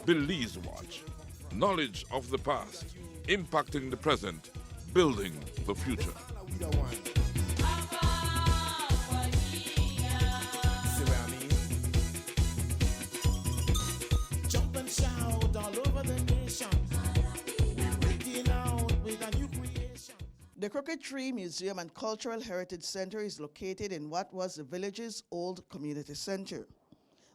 Belize Watch. Knowledge of the past, impacting the present, building the future. Jump and shout all over the nation. Breaking out with a new creation. The Crooked Tree Museum and Cultural Heritage Center is located in what was the village's old community center.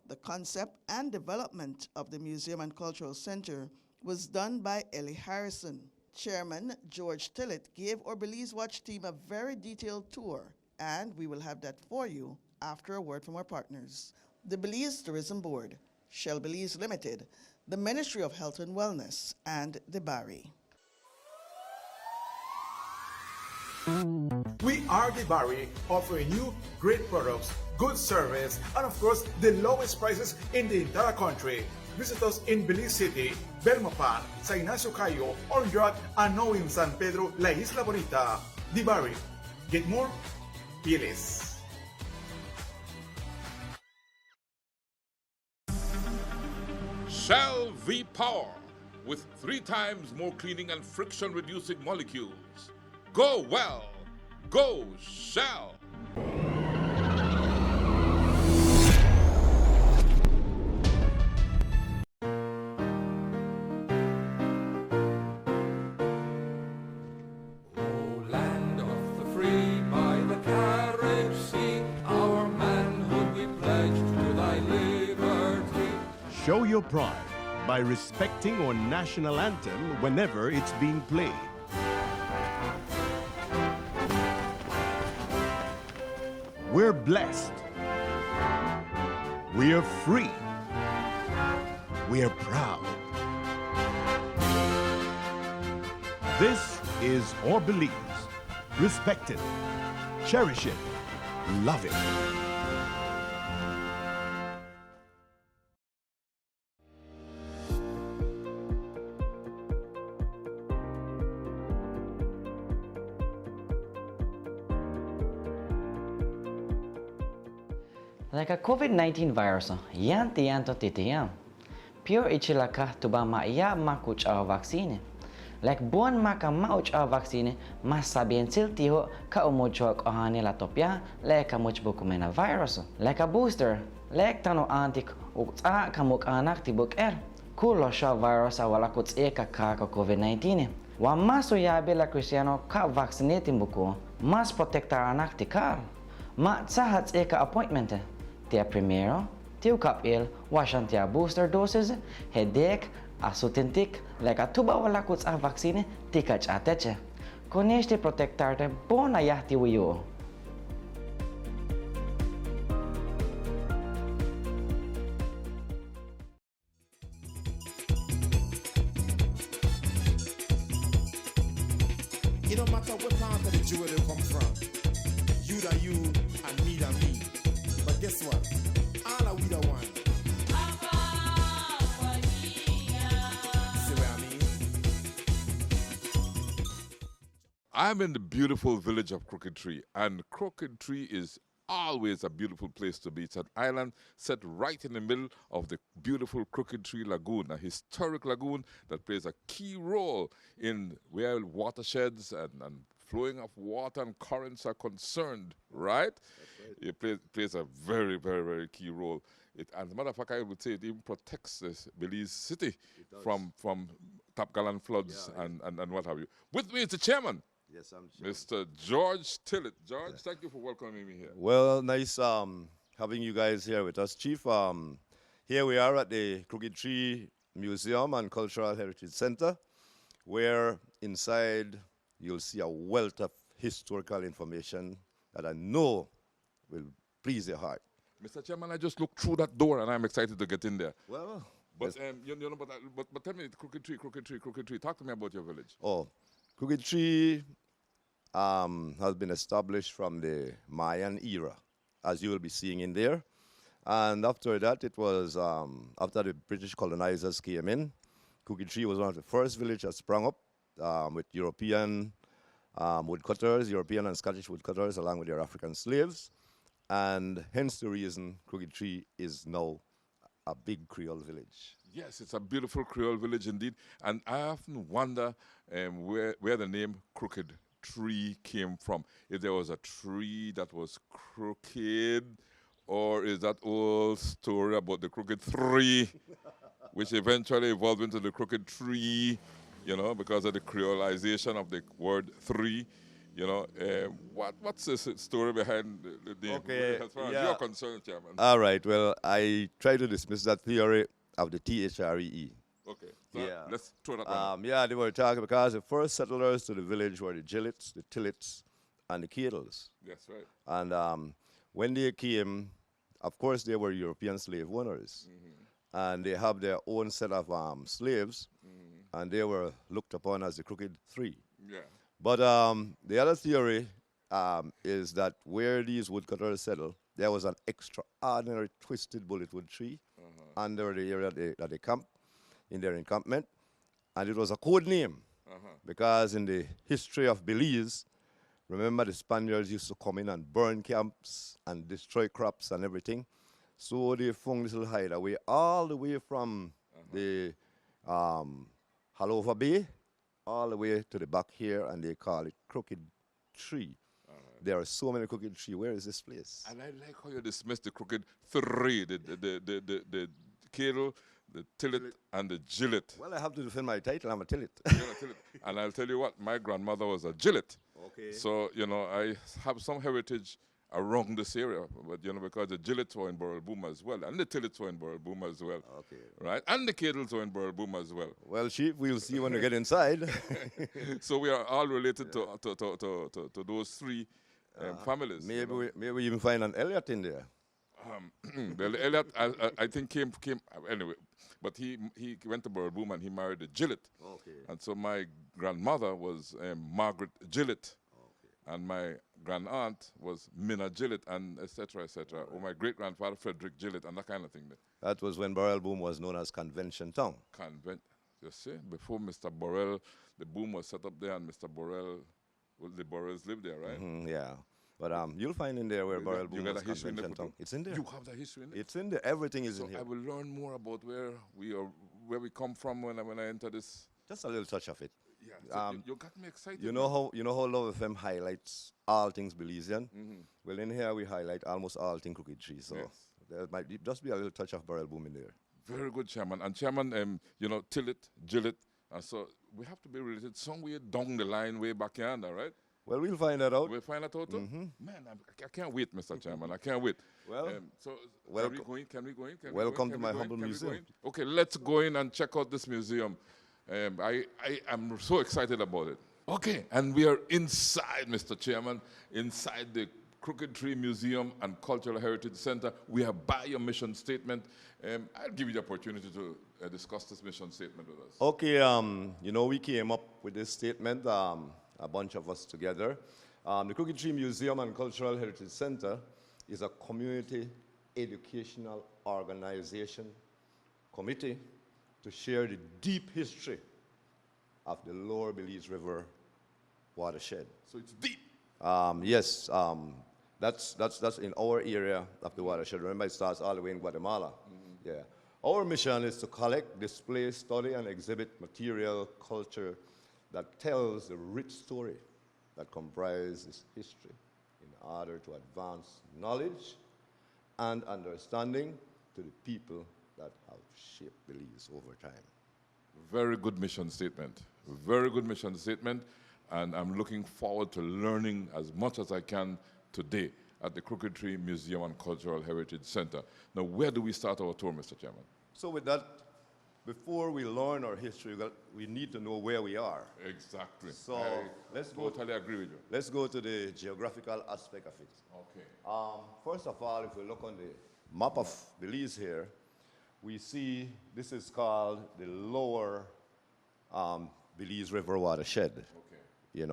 The concept and development of the Museum and Cultural Center was done by Ellie Harrison. Chairman George Tillett gave our Belize Watch team a very detailed tour, and we will have that for you after a word from our partners. The Belize Tourism Board, Shell Belize Limited, the Ministry of Health and Wellness, and the Barry. We are the Barry, offering you great products, good service, and of course, the lowest prices in the entire country. Visit us in Belize City, Belmopan, San Ignacio Cayo, Honduras, and now in San Pedro, La Isla Bonita. The Barry. Get more, pay less. Shell V-Power with 3 times more cleaning and friction-reducing molecules. Go well. Go Shell. Show your pride by respecting our national anthem whenever it's being played. We're blessed. We are free. We are proud. This is our Belize. Respect it, cherish it, love it. Like a COVID-19 virus, yan tiyan to titiyam. Pure ichilaka tuba maiya makuch a vaccine. Like buwan maka mauch a vaccine, mas sabihin siltiho ka umuchok ohani la topya, like a much bukumena virus. Like a booster, like tano antik ukta kamuk anak tibuk Kulo siya virus a wala kuts eka ka COVID-19. Wa maso yabe la Cristiano ka vaccinating buku, mas protektar anak tikar. Ma sahat eka appointment. Tia primero, tiu kapil, washan tia booster doses, headache, asutintik, like a tuba wala kuts a vaccine, tikach ateche. Koneste protektarte bona yahti wiyo. It don't matter what part of the jewel they come from. You da you and me da me. But guess what? All are we the one. See what I mean? I'm in the beautiful village of Crooked Tree, and Crooked Tree is always a beautiful place to be. It's an island set right in the middle of the beautiful Crooked Tree Lagoon, a historic lagoon that plays a key role in where watersheds and flowing of water and currents are concerned, right? It plays a very, very, very key role. As a matter of fact, I would say it even protects this Belize city from Top Gallant floods and what have you. With me is the chairman. Yes, I'm sure. Mr. George Tillett. George, thank you for welcoming me here. Well, nice having you guys here with us, Chief. Here we are at the Crooked Tree Museum and Cultural Heritage Center, where inside you'll see a wealth of historical information that I know will please your heart. Mr. Chairman, I just looked through that door and I'm excited to get in there. Well, But but tell me, Crooked Tree. Talk to me about your village. oh, Crooked Tree has been established from the Mayan era, as you will be seeing in there. And after that, it was after the British colonizers came in, Crooked Tree was one of the first villages that sprang up with European woodcutters, European and Scottish woodcutters, along with their African slaves. And hence the reason Crooked Tree is now a big Creole village. Yes, it's a beautiful Creole village indeed. And I often wonder where the name Crooked Tree came from. If there was a tree that was crooked, or is that old story about the crooked three, which eventually evolved into the crooked tree, because of the creolization of the word three. What's the story behind the name? Okay, As far as yeah. you're concerned, Chairman. All right. Well, I try to dismiss that theory of the THREE. Okay, so Yeah. let's throw that one. Yeah, they were talking because the first settlers to the village were the Gillets, the Tillets, and the Kettles. That's right. And when they came, of course, they were European slave owners. And they have their own set of slaves, and they were looked upon as the Crooked Three. Yeah. But the other theory is that where these woodcutters settled, there was an extraordinary twisted bulletwood tree under the area that they camped, in their encampment. And it was a code name because in the history of Belize, remember the Spaniards used to come in and burn camps and destroy crops and everything. So they found this little hideaway all the way from the Halover Bay all the way to the back here, and they call it Crooked Tree. There are so many crooked trees. Where is this place? And I like how you dismiss the crooked three, the Kettle, the Tillett, and the Gillet. Well, I have to defend my title. I'm a Tillett. You're a Tillett. And I'll tell you what, my grandmother was a Gillet. Okay. So, I have some heritage around this area, but, because the Gillets were in Boom as well, and the Tillets were in Boom as well. Okay. Right? And the Kettles were in Boom as well. Well, Chief, we'll see when we get inside. So we are all related to those three families. Maybe we even find an Elliot in there. Well, Elliot, I think came anyway, but he went to Boom and he married a Gillett. Okay. And so my grandmother was Margaret Gillett, and my grand aunt was Minna Gillett, and etc. etc. Or my great grandfather Frederick Gillett, and that kind of thing. That was when Boom was known as Convention Town. You see, before Mr. Borrell, the Boom was set up there, and Mr. Borrell, the Borrells lived there, right? Yeah. But you'll find in there where Boom You got was a history in Convention there? Town. It's in there. You have the history in there? It's in there. Everything is So in here. I will learn more about where we come from when I enter this. Just a little touch of it. Yeah, so you got me excited. You know how Love FM highlights all things Belizean? Well, in here we highlight almost all things Crooked Tree. So there might just be a little touch of Boom in there. Very good, Chairman. And Chairman, Tillett, Gillett, and so we have to be related somewhere down the line, way back yonder, right? Well, we'll find that out. We'll find that out too? Man, I can't wait, Mr. Chairman. I can't wait. Well, so welcome- can we go in? welcome to my humble museum. Okay, let's go in and check out this museum. I am so excited about it. Okay, and we are inside, Mr. Chairman, inside the Crooked Tree Museum and Cultural Heritage Center. We have by your mission statement. I'll give you the opportunity to discuss this mission statement with us. Okay, we came up with this statement, a bunch of us together. The Crooked Tree Museum and Cultural Heritage Center is a community educational organization committee to share the deep history of the Lower Belize River watershed. So it's deep. Yes, that's in our area of the watershed. Remember, it starts all the way in Guatemala. Yeah. Our mission is to collect, display, study, and exhibit material culture that tells the rich story that comprises history in order to advance knowledge and understanding to the people that have shaped Belize over time. Very good mission statement. Very good mission statement. And I'm looking forward to learning as much as I can today at the Crooked Tree Museum and Cultural Heritage Center. Now, where do we start our tour, Mr. Chairman? So with that, before we learn our history, we need to know where we are. Exactly. So let's totally agree with you. Let's go to the geographical aspect of it. Okay. First of all, if we look on the map of Belize here, we see this is called the Lower Belize River watershed. Okay.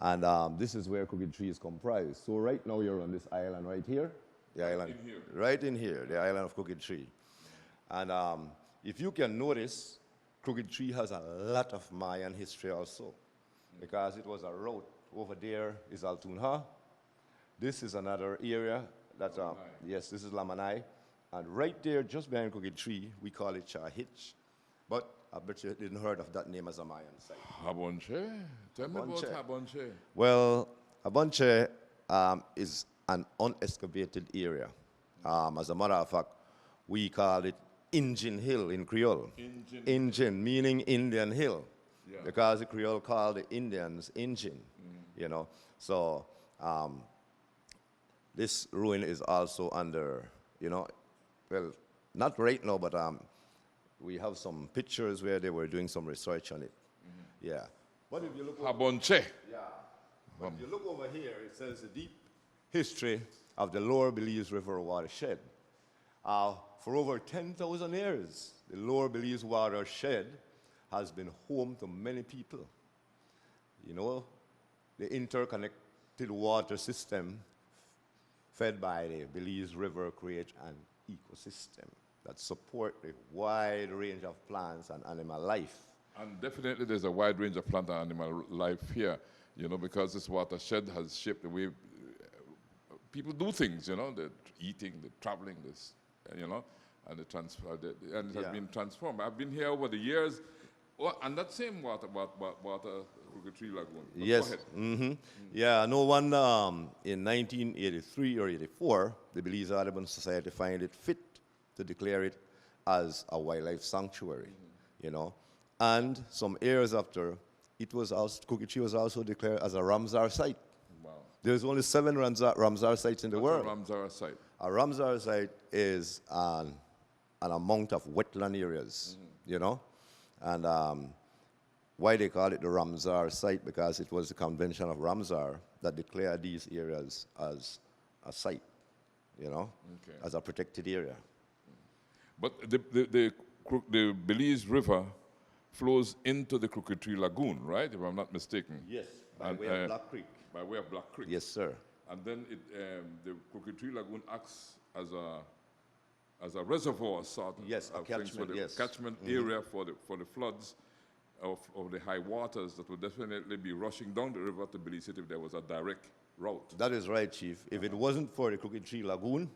And this is where Crooked Tree is comprised. So right now you're on this island right here. The island. in here. Right in here, the island of Crooked Tree. And if you can notice, Crooked Tree has a lot of Mayan history also, because it was a route. Over there is Altunha. This is another area that, yes, this is Lamanai. And right there, just behind Crooked Tree, we call it Chahitch. But I bet you didn't heard of that name as a Mayan site. Habonche? Tell me about Habonche. Habonche. Well, Abonche is an unexcavated area. As a matter of fact, we call it Injin Hill in Creole. Injin meaning Indian Hill. Yeah. Because the Creole called the Indians Injin, you know. So this ruin is also under, you know, well, not right now, but we have some pictures where they were doing some research on it. Yeah. But if you look over, Habonche. yeah. But if you look over here, it says the deep history of the Lower Belize River watershed. For over 10,000 years, the Lower Belize watershed has been home to many people. You know, the interconnected water system fed by the Belize River creates an ecosystem that support a wide range of plants and animal life. And definitely there's a wide range of plant and animal life here, you know, because this watershed has shaped the way people do things, you know, the eating, the traveling, this, you know, and the transfer, and it has been transformed. I've been here over the years, and that same water, Crooked Tree Lagoon. But yes. Go ahead. Yeah, no wonder in 1983 or 84, the Belize Audubon Society found it fit to declare it as a wildlife sanctuary, you know. And some years after, it was also, Crooked Tree was also declared as a Ramsar site. Wow. There's only 7 Ramsar sites in the world. What's a Ramsar site? A Ramsar site is an amount of wetland areas, you know. And why they call it the Ramsar site, because it was the Convention of Ramsar that declared these areas as a site, you know, as a protected area. But the Belize River flows into the Crooked Tree Lagoon, right? If I'm not mistaken. Yes, by way of Black Creek. By way of Black Creek. Yes, sir. And then the Crooked Tree Lagoon acts as a reservoir sort of. Yes, a of things catchment, for the yes. catchment area for the floods of the high waters that would definitely be rushing down the river to Belize City if there was a direct route. That is right, Chief. If it wasn't for the Crooked Tree Lagoon,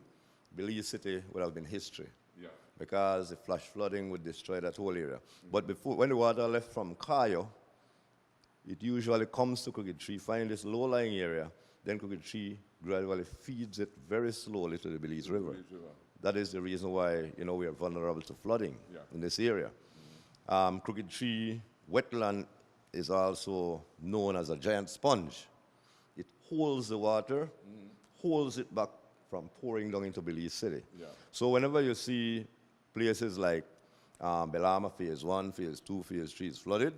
Belize City would have been history. Yeah. Because the flash flooding would destroy that whole area. But when the water left from Cayo, it usually comes to Crooked Tree, find this low-lying area, then Crooked Tree gradually feeds it very slowly to the Belize River. That is the reason why, you know, we are vulnerable to flooding in this area. Crooked Tree wetland is also known as a giant sponge. It holds the water, holds it back from pouring down into Belize City. Yeah. So whenever you see places like Belama Phase 1, Phase 2, Phase 3 is flooded,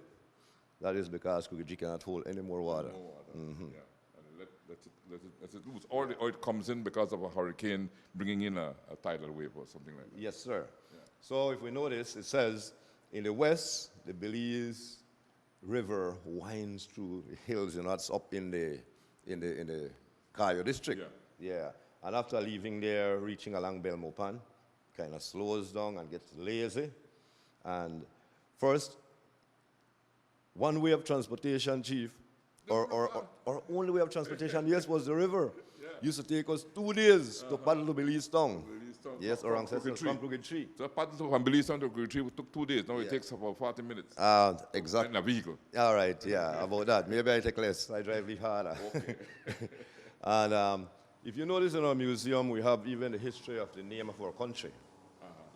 that is because Crooked Tree cannot hold any more water. Yeah. And let it loose. Or it comes in because of a hurricane bringing in a tidal wave or something like that. Yes, sir. Yeah. So if we notice, it says in the west, the Belize River winds through the hills, you know, it's up in the Cayo district. Yeah. And after leaving there, reaching along Belmopan, kind of slows down and gets lazy. And first, one way of transportation, Chief, or only way of transportation, yes, was the river. Used to take us 2 days to paddle to Belize Town. Yes, or ancestors from Crooked Tree. So paddle from Belize Town to Crooked Tree took 2 days. Now it takes about 40 minutes. Exactly. In a vehicle. All right, yeah, about that. Maybe I take less. I drive harder. Okay. And if you notice in our museum, we have even the history of the name of our country.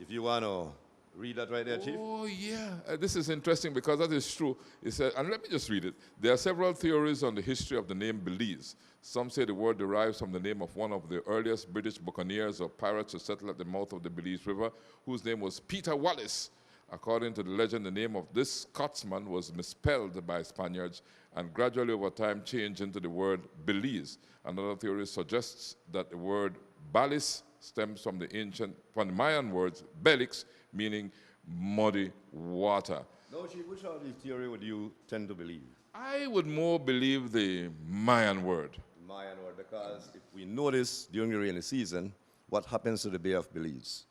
If you want to read that right there, Chief. Oh, yeah. This is interesting because that is true. It says, and let me just read it. There are several theories on the history of the name Belize. Some say the word derives from the name of one of the earliest British buccaneers or pirates who settled at the mouth of the Belize River, whose name was Peter Wallis. According to the legend, the name of this Scotsman was misspelled by Spaniards and gradually over time changed into the word Belize. Another theory suggests that the word Balis stems from the Mayan words Belix, meaning muddy water. No, Chief, which of the theory would you tend to believe? I would more believe the Mayan word. Mayan word, because if we notice during the rainy season, what happens to the Bay of Belize?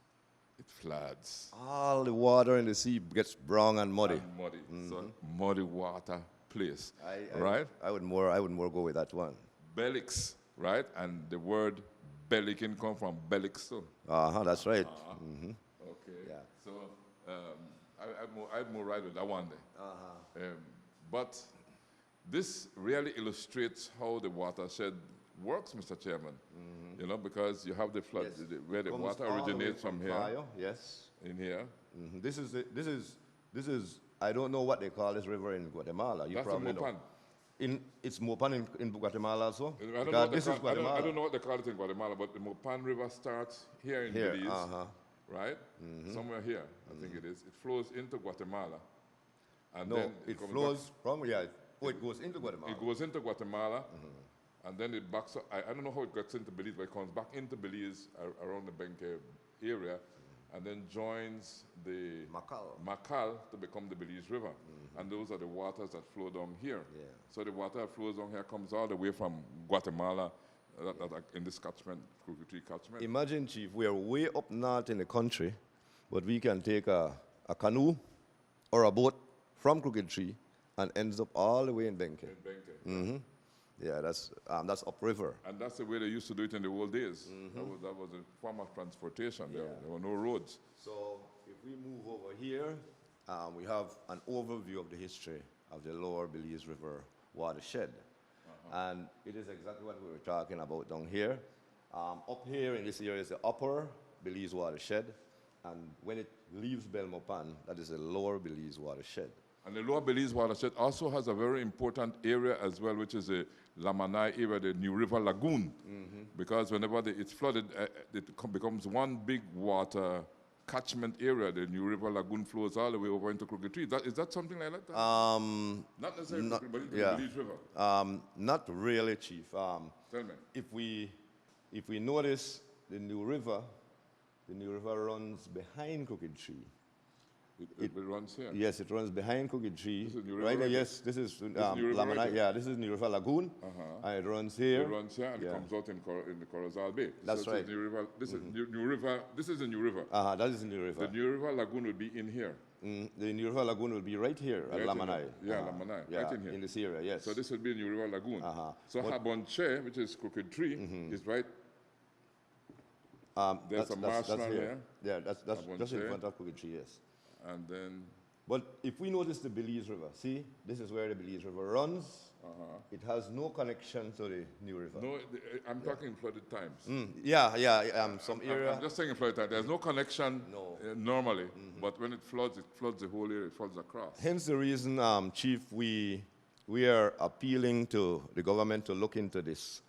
It floods. All the water in the sea gets brown and muddy. And muddy. So muddy water place. I would more go with that one. Belix, right? And the word Belican come from Belixton. That's right. Okay. Yeah. So I'd more right with that one day. But this really illustrates how the watershed works, Mr. Chairman. You know, because you have the flood Yes. where the Comes water all the way originates from here, Cayo, yes. in here. This is I don't know what they call this river in Guatemala. You That's the probably know. Mopan. It's Mopan in Guatemala also? I don't, know Because what they this call, is Guatemala. I don't know what they call it in Guatemala, but the Mopan River starts here in Here, Belize, right? Somewhere here, I think it is. It flows into Guatemala. And No, then it comes flows from, it goes into Guatemala. It goes into Guatemala, and then it backs up. I don't know how it gets into Belize, but it comes back into Belize around the Benque area, and then joins the Macal to become the Belize River. And those are the waters that flow down here. Yeah. So the water that flows down here comes all the way from Guatemala in this catchment, Crooked Tree catchment. Imagine, Chief, we are way up north in the country, but we can take a canoe or a boat from Crooked Tree and ends up all the way in Benque. In Benque. Yeah, that's upriver. And that's the way they used to do it in the old days. That was a form of transportation. There were no roads. So if we move over here, we have an overview of the history of the lower Belize River watershed. And it is exactly what we were talking about down here. Up here in this area is the upper Belize watershed. And when it leaves Belmopan, that is the lower Belize watershed. And the lower Belize watershed also has a very important area as well, which is the Lamanai area, the New River Lagoon. Because whenever it's flooded, it becomes one big water catchment area. The New River Lagoon flows all the way over into Crooked Tree. Is that something like that? Not necessarily, but into the Belize River. Not really, Chief. Tell me. If we notice the New River runs behind Crooked Tree. It runs here. Yes, it runs behind Crooked Tree. This is New River, right there, right? yes, this is New River, Lamanai. right? Yeah, this is New River Lagoon. And it runs here. It runs here and Yeah. it comes out in the Corozal Bay. That's so right. New River. This is New River. This is the New River. That is the New River. The New River Lagoon will be in here. The New River Lagoon will be right here at Right in Lamanai. here. Yeah, Lamanai, Yeah, right in here. in this area, yes. So this will be New River Lagoon. So But- Habonche, which is Crooked Tree, is right. There's a marsh that's down here. here. Yeah, that's just in Abonche. front of Crooked Tree, yes. And then But if we notice the Belize River, see, this is where the Belize River runs. It has no connection to the New River. no, I'm talking flooded times. Some area. I'm just saying flooded times. There's no connection No. normally, but when it floods the whole area. It floods across. Hence the reason, Chief, we are appealing to the government to look into this.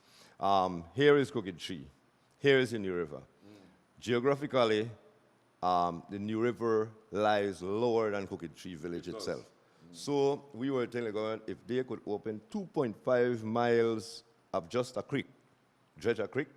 Here is Crooked Tree. Here is the New River. Geographically, the New River lies lower than Crooked Tree Village itself. So we were telling the government if they could open 2.5 miles of just a creek, Dredger Creek,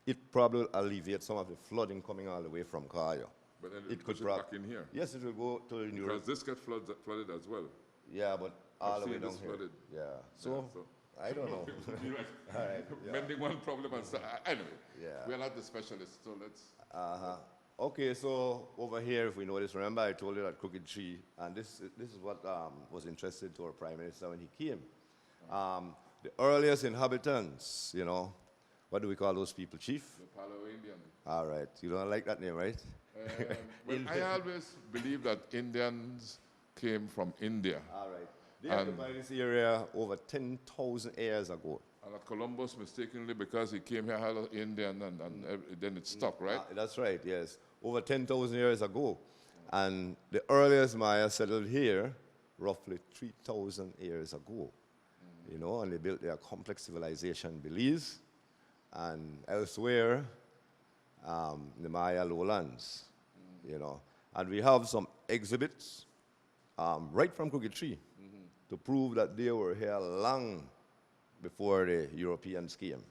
it probably will alleviate some of the flooding coming all the way from Cayo. But then It it could push it prob- back in here. Yes, it will go to the New Because River. this gets flooded as well. Yeah, but all the way seen down this here. flooded. Yeah. Yeah, So, so- I don't know. You're like All right, yeah. mending one problem and anyway. Yeah. We're not the specialists, so let's. Okay, so over here, if we notice, remember I told you that Crooked Tree, and this is what was interesting to our Prime Minister when he came. The earliest inhabitants, what do we call those people, Chief? The Palo Indian. All right, you don't like that name, right? Well, I always believe that Indians came from India. All right. They occupied this area over 10,000 years ago. And that Columbus mistakenly, because he came here, had an Indian, and then it stuck, right? That's right, yes. Over 10,000 years ago. And the earliest Maya settled here roughly 3,000 years ago. And they built their complex civilization, Belize, and elsewhere, the Maya lowlands, And we have some exhibits right from Crooked Tree to prove that they were here long before the Europeans came.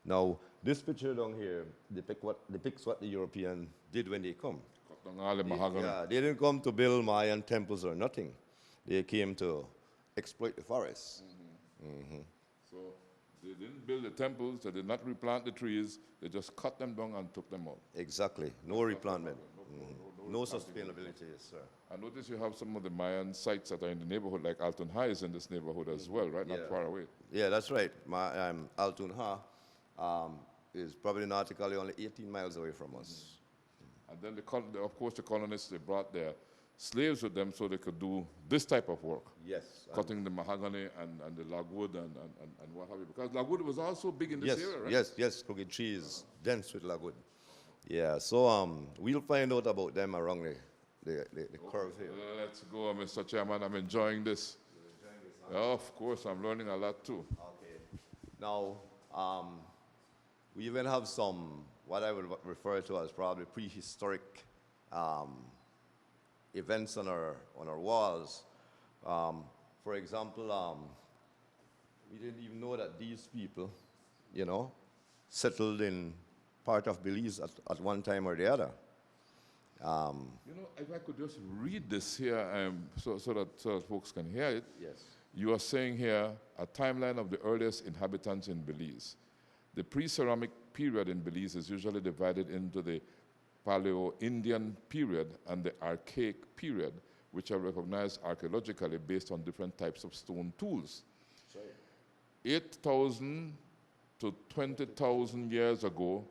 Now, this picture down here depicts what the European did when they come. Cut down all the mahogany. Yeah, they didn't come to build Mayan temples or nothing. They came to exploit the forests. So they didn't build the temples, they did not replant the trees, they just cut them down and took them out. Exactly. No replanting. No sustainability, yes, sir. I notice you have some of the Mayan sites that are in the neighborhood, like Alton High is in this neighborhood as well, right? Not Yeah. far away. Yeah, that's right. Altun Ha. is probably nautically only 18 miles away from us. And then, of course, the colonists, they brought their slaves with them so they could do this type of work. Yes. Cutting the mahogany and the logwood and what have you. Because logwood was also big in this Yes, area, right? yes. Crooked Tree is dense with logwood. Yeah, so we'll find out about them along the curve here. Let's go, Mr. Chairman. I'm enjoying this. Of course, I'm learning a lot too. Okay. Now, we even have some, what I would refer to as probably prehistoric events on our walls. For example, we didn't even know that these people, settled in part of Belize at one time or the other. If I could just read this here so that folks can hear it. Yes. You are saying here a timeline of the earliest inhabitants in Belize. The pre-ceramic period in Belize is usually divided into the Paleo-Indian period and the Archaic period, which are recognized archaeologically based on different types of stone tools. 8,000 to 20,000 years ago,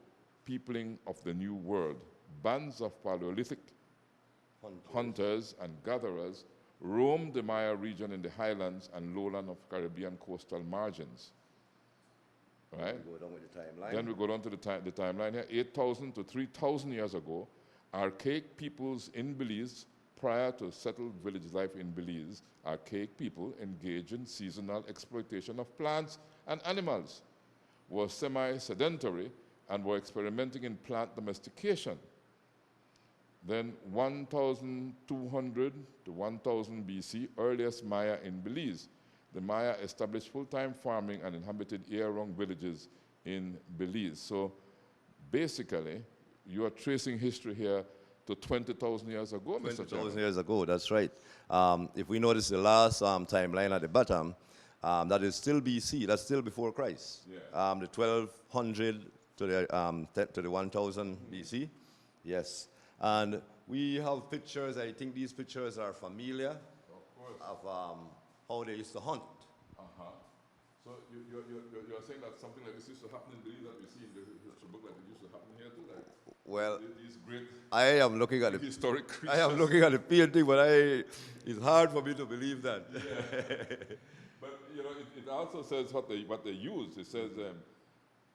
peopling of the New World, bands of Paleolithic hunters and gatherers roamed the Maya region in the highlands and lowland of Caribbean coastal margins. Right? Go down with the timeline. Then we go down to the timeline here. 8,000 to 3,000 years ago, archaic peoples in Belize, prior to settled village life in Belize, archaic people engaged in seasonal exploitation of plants and animals, were semi-sedentary, and were experimenting in plant domestication. Then 1,200 to 1,000 BC, earliest Maya in Belize. The Maya established full-time farming and inhabited year-round villages in Belize. So basically, you are tracing history here to 20,000 years ago, Mr. 20,000 years ago, that's right. If we notice the last timeline at the bottom, that is still BC, that's still before Christ. Yeah. The 1200 to the 1000 BC, yes. And we have pictures, I think these pictures are familiar of how they used to hunt. So you're saying that something like this used to happen in Belize that we see in the history book, like it used to happen here too? Like Well, these great I am looking at historic creatures. I am looking at the painting, but it's hard for me to believe that. But it also says what they use. It says,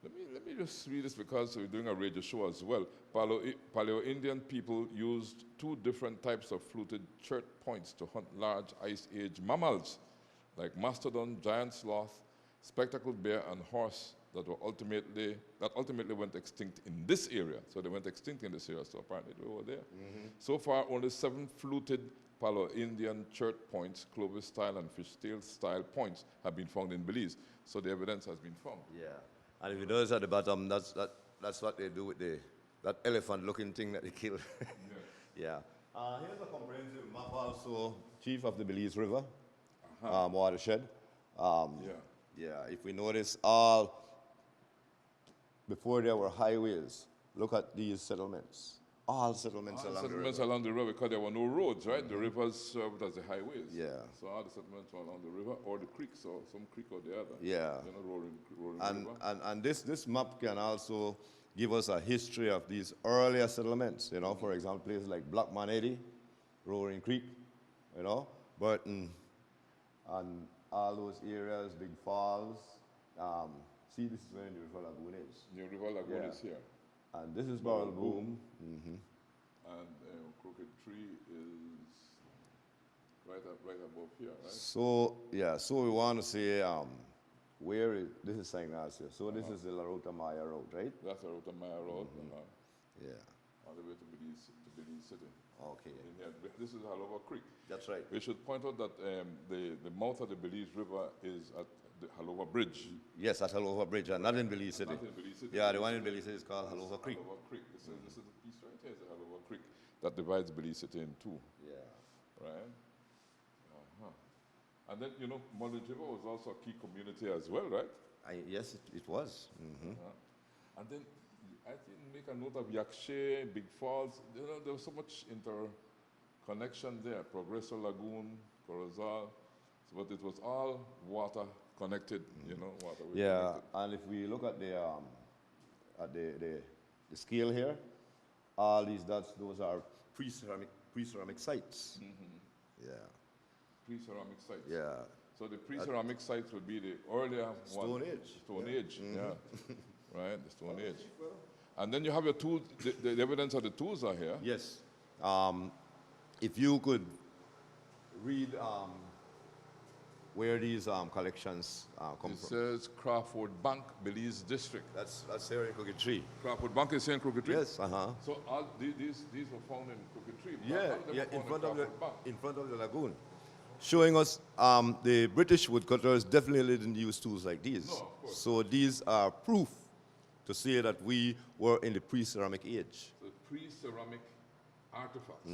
let me just read this because we're doing a radio show as well. Paleo-Indian people used two different types of fluted chert points to hunt large ice age mammals like mastodon, giant sloth, spectacled bear, and horse that ultimately went extinct in this area. So they went extinct in this area. So apparently they were there. So far, only 7 fluted Paleo-Indian chert points, Clovis style and fishtail style points, have been found in Belize. So the evidence has been found. Yeah, and if you notice at the bottom, that's what they do with that elephant-looking thing that they kill. Yeah. Here's a comprehensive map also, Chief, of the Belize River watershed. Yeah, if we notice before there were highways, look at these settlements. All settlements along the river. Settlements along the river because there were no roads, right? The rivers served as the highways. Yeah. So all the settlements were along the river or the creek, so some creek or the other. Yeah. Roaring river. And this map can also give us a history of these earlier settlements. For example, places like Black Manatee, Roaring Creek, Burton, and all those areas, Big Falls. See, this is where the River Lagoon is. The River Lagoon is here. And this is Barrel Boom. And Crooked Tree is right above here, right? So we want to say this is St. Ignacio. So this is the La Ruta Maya Road, right? That's the Ruta Maya Road. Yeah. All the way to Belize City. Okay. This is Halova Creek. That's right. We should point out that the mouth of the Belize River is at the Halova Bridge. Yes, at Halova Bridge, and not in Belize City. Not in Belize City. Yeah, the one in Belize City is called Halova Creek. Halova Creek. This is the piece right here, is the Halova Creek that divides Belize City in two. Yeah. Right? And then, Mullage River was also a key community as well, right? Yes, it was. And then I think make a note of Yakshe, Big Falls. There was so much interconnection there. Progreso Lagoon, Corozal. But it was all water connected, water. Yeah, connected. And if we look at at the scale here. All these dots, those are pre-ceramic sites. Yeah. Pre-ceramic sites. Yeah. So the pre-ceramic sites would be the earlier Stone one. Age. Stone Age, yeah. Right, the Stone Age. And then you have your tools, the evidence of the tools are here. Yes. If you could read where these collections come It from. says Crawford Bank, Belize District. That's here in Crooked Tree. Crawford Bank is here in Crooked Tree? Yes, So all these were found in Crooked Tree? Yeah, How did they yeah, found Crawford Bank? in front of the lagoon. Showing us the British woodcutters definitely didn't use tools like these. No, of course. So these are proof to say that we were in the pre-ceramic age. So pre-ceramic artifacts.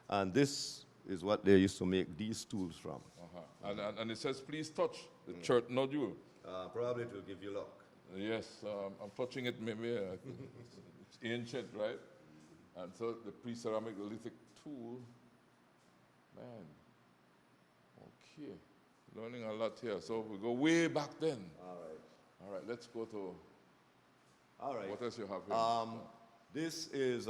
And this is what they used to make these tools from. And it says, please touch the church nodule. Probably it will give you luck. Yes, I'm touching it, maybe. It's ancient, right? And so the pre-ceramic lithic tool, man, okay. Learning a lot here. So we go way back then. All right, let's go to, All right. what else you have here? This is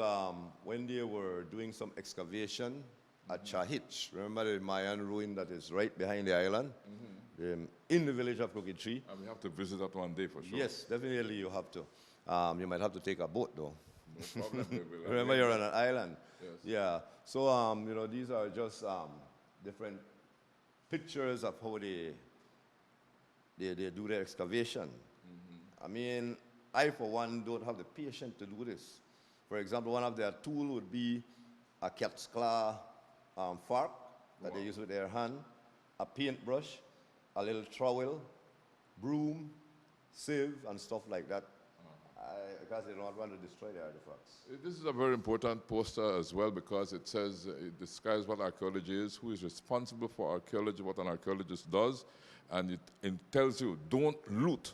when they were doing some excavation at Chahich. Remember the Mayan ruin that is right behind the island? In the village of Crooked Tree. And we have to visit that one day for sure. Yes, definitely you have to. You might have to take a boat though. No problem. we will. Remember you're on an island. Yes. Yeah. So you know, these are just different pictures of how they do their excavation. I mean, I for one don't have the patience to do this. For example, one of their tools would be a cat's claw fork that they use with their hand, a paintbrush, a little trowel, broom, sieve, and stuff like that. Because they don't want to destroy the artifacts. This is a very important poster as well because it says, it describes what archaeology is, who is responsible for archaeology, what an archaeologist does, and it tells you, don't loot.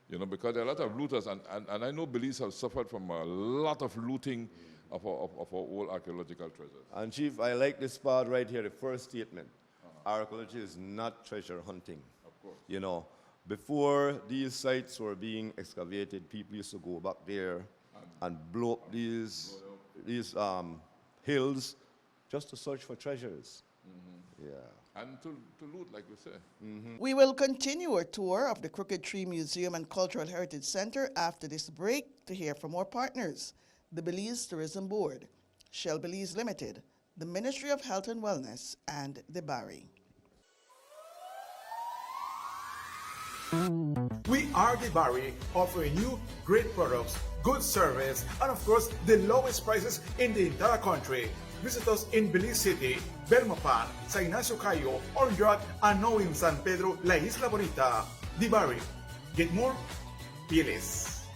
You know, because there are a lot of looters, and I know Belize have suffered from a lot of looting of our old archaeological treasures. And Chief, I like this part right here, the first statement. Archaeology is not treasure hunting. Of course. You know, before these sites were being excavated, people used to go back there and blow up these hills just to search for treasures. Yeah. And to loot, like we say. We will continue our tour of the Crooked Tree Museum and Cultural Heritage Center after this break to hear from our partners, the Belize Tourism Board, Shell Belize Limited, the Ministry of Health and Wellness, and the Barry. We are the Barry, offering you great products, good service, and of course, the lowest prices in the entire country. Visit us in Belize City, Belmopan, San Ignacio Cayo, Orange, and now in San Pedro, La Isla Bonita. The Barry. Get more? Pay less.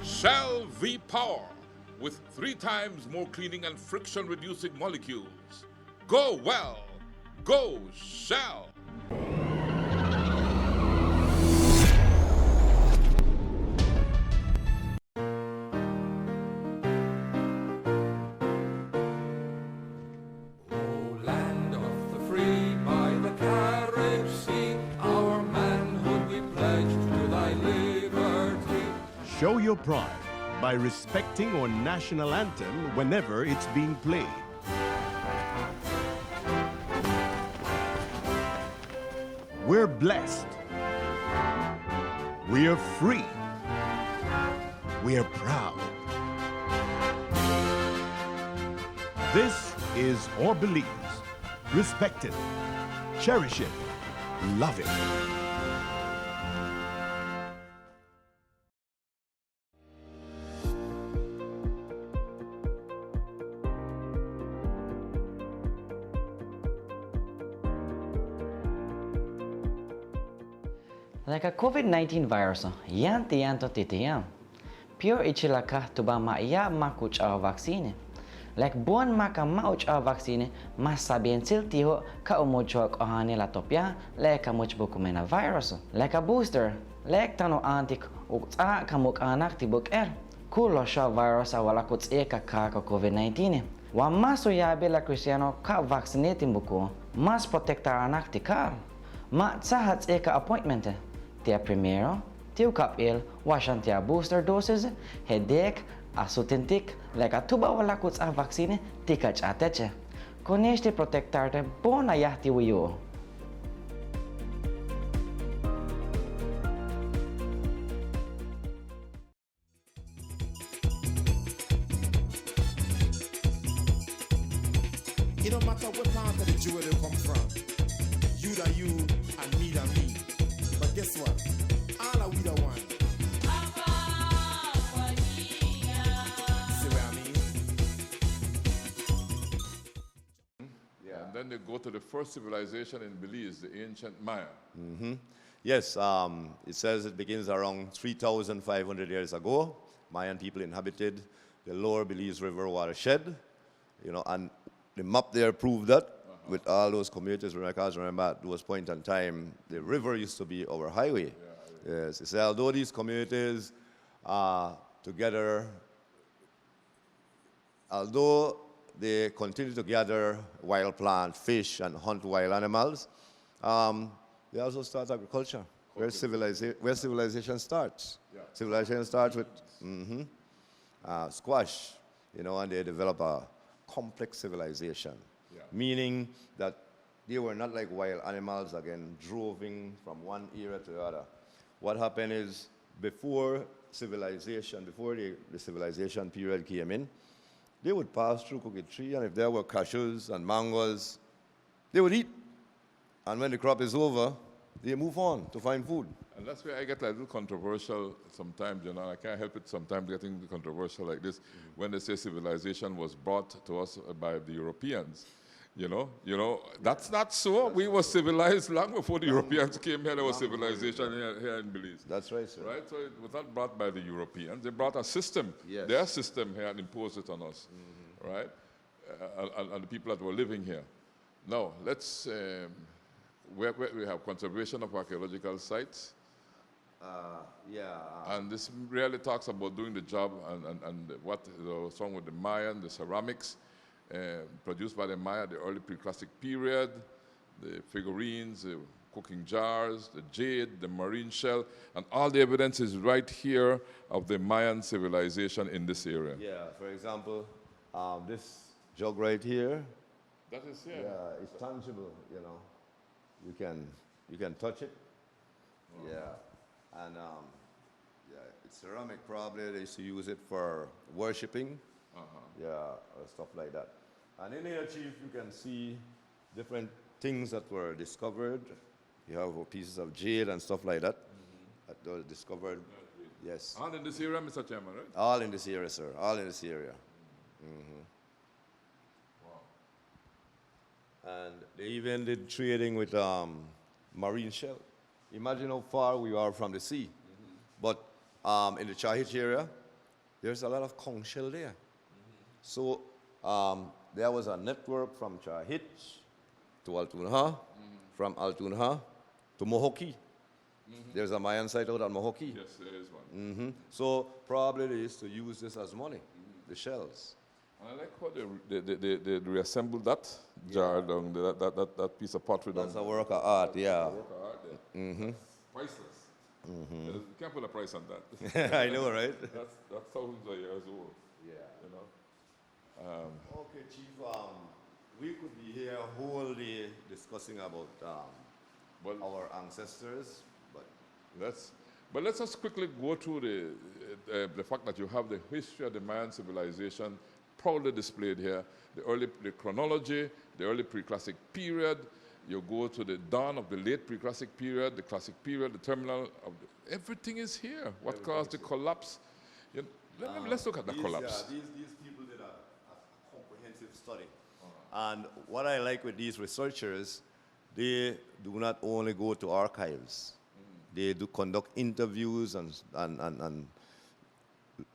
Shell V-Power with 3 times more cleaning and friction-reducing molecules. Go well. Go Shell. Land of the free by the carriage sea, our manhood we pledge to thy liberty. Show your pride by respecting our national anthem whenever it's being played. We're blessed. We are free. We are proud. This is our Belize. Respect it, cherish it, love it. Like a COVID-19 virus, yan tiyan to titiyam. Pure ichilaka tuba maiya makuch a vaccine. Like buwan maka mauch a vaccine, mas sabihin siltiho ka umuchok ohani la topya, like a much bukumena virus. Like a booster, like tano antik ukta kamuk anak tibuk Kulo siya virus a wala kuts ka COVID-19. Wa maso yabi la Cristiano ka vaccinating buku, mas protektar anak tikar. Ma tsahat eka appointment. Tia primero, tiu kapil, washan tia booster doses, headache, asutintik, leka tuba wala kuts a vaccine, tikach ateche. Koneshti protectarte bona yahti wiyo. It don't matter what part of the jewel they come from. You that you and me that me. But guess what? All are we the one. See what I mean? And then they go to the first civilization in Belize, the ancient Maya. Yes, it says it begins around 3,500 years ago. Mayan people inhabited the lower Belize River watershed, and the map there proved that with all those communities. Remember, at those point in time, the river used to be our highway. Yes, it says although these communities are together, although they continue to gather wild plant, fish, and hunt wild animals, they also start agriculture, where civilization starts. Yeah. Civilization starts with squash, and they develop a complex civilization, meaning that they were not like wild animals, again, droving from one era to the other. What happened is, before civilization, before the civilization period came in, they would pass through Crooked Tree, and if there were cashews and mangoes, they would eat. And when the crop is over, they move on to find food. And that's where I get a little controversial sometimes, I can't help it sometimes getting controversial like this when they say civilization was brought to us by the Europeans. That's not so. We were civilized long before the Europeans came here. There was civilization here in Belize. That's right, sir. Right? So it was not brought by the Europeans. They brought a system, Yes. their system here, and imposed it on us. Right? And the people that were living here. Now, let's, we have conservation of archaeological sites. And this really talks about doing the job and what was wrong with the Mayan, the ceramics produced by the Maya, the early pre-classic period, the figurines, the cooking jars, the jade, the marine shell, and all the evidence is right here of the Mayan civilization in this area. Yeah, for example, this jug right here, That is here. yeah, it's tangible, You can touch it. And it's ceramic probably. They used to use it for worshiping. Or stuff like that. And in here, Chief, you can see different things that were discovered. You have pieces of jade and stuff like that that were discovered. Yes. All in this area, Mr. Chairman, right? All in this area, sir. All in this area. And they even did trading with marine shell. Imagine how far we are from the sea. But in the Chahich area, there's a lot of conch shell there. So there was a network from Chahich to Altunha, from Altunha to Mohoki. There's a Mayan site out at Mohoki. Yes, there is one. So probably they used to use this as money, the shells. And I like how they reassembled that jar down there, that piece of pottery down That's a work of art, yeah. Work of art there. Priceless. You can't put a price on that. I know, right? That's thousands of years old. Okay, Chief, we could be here a whole day discussing about our ancestors, but Let's just quickly go through the fact that you have the history of the Mayan civilization proudly displayed here, the chronology, the early pre-classic period. You go to the dawn of the late pre-classic period, the classic period, the terminal of everything is here. What caused the collapse? Let's look at the collapse. These people did a comprehensive study. And what I like with these researchers, they do not only go to archives. They do conduct interviews and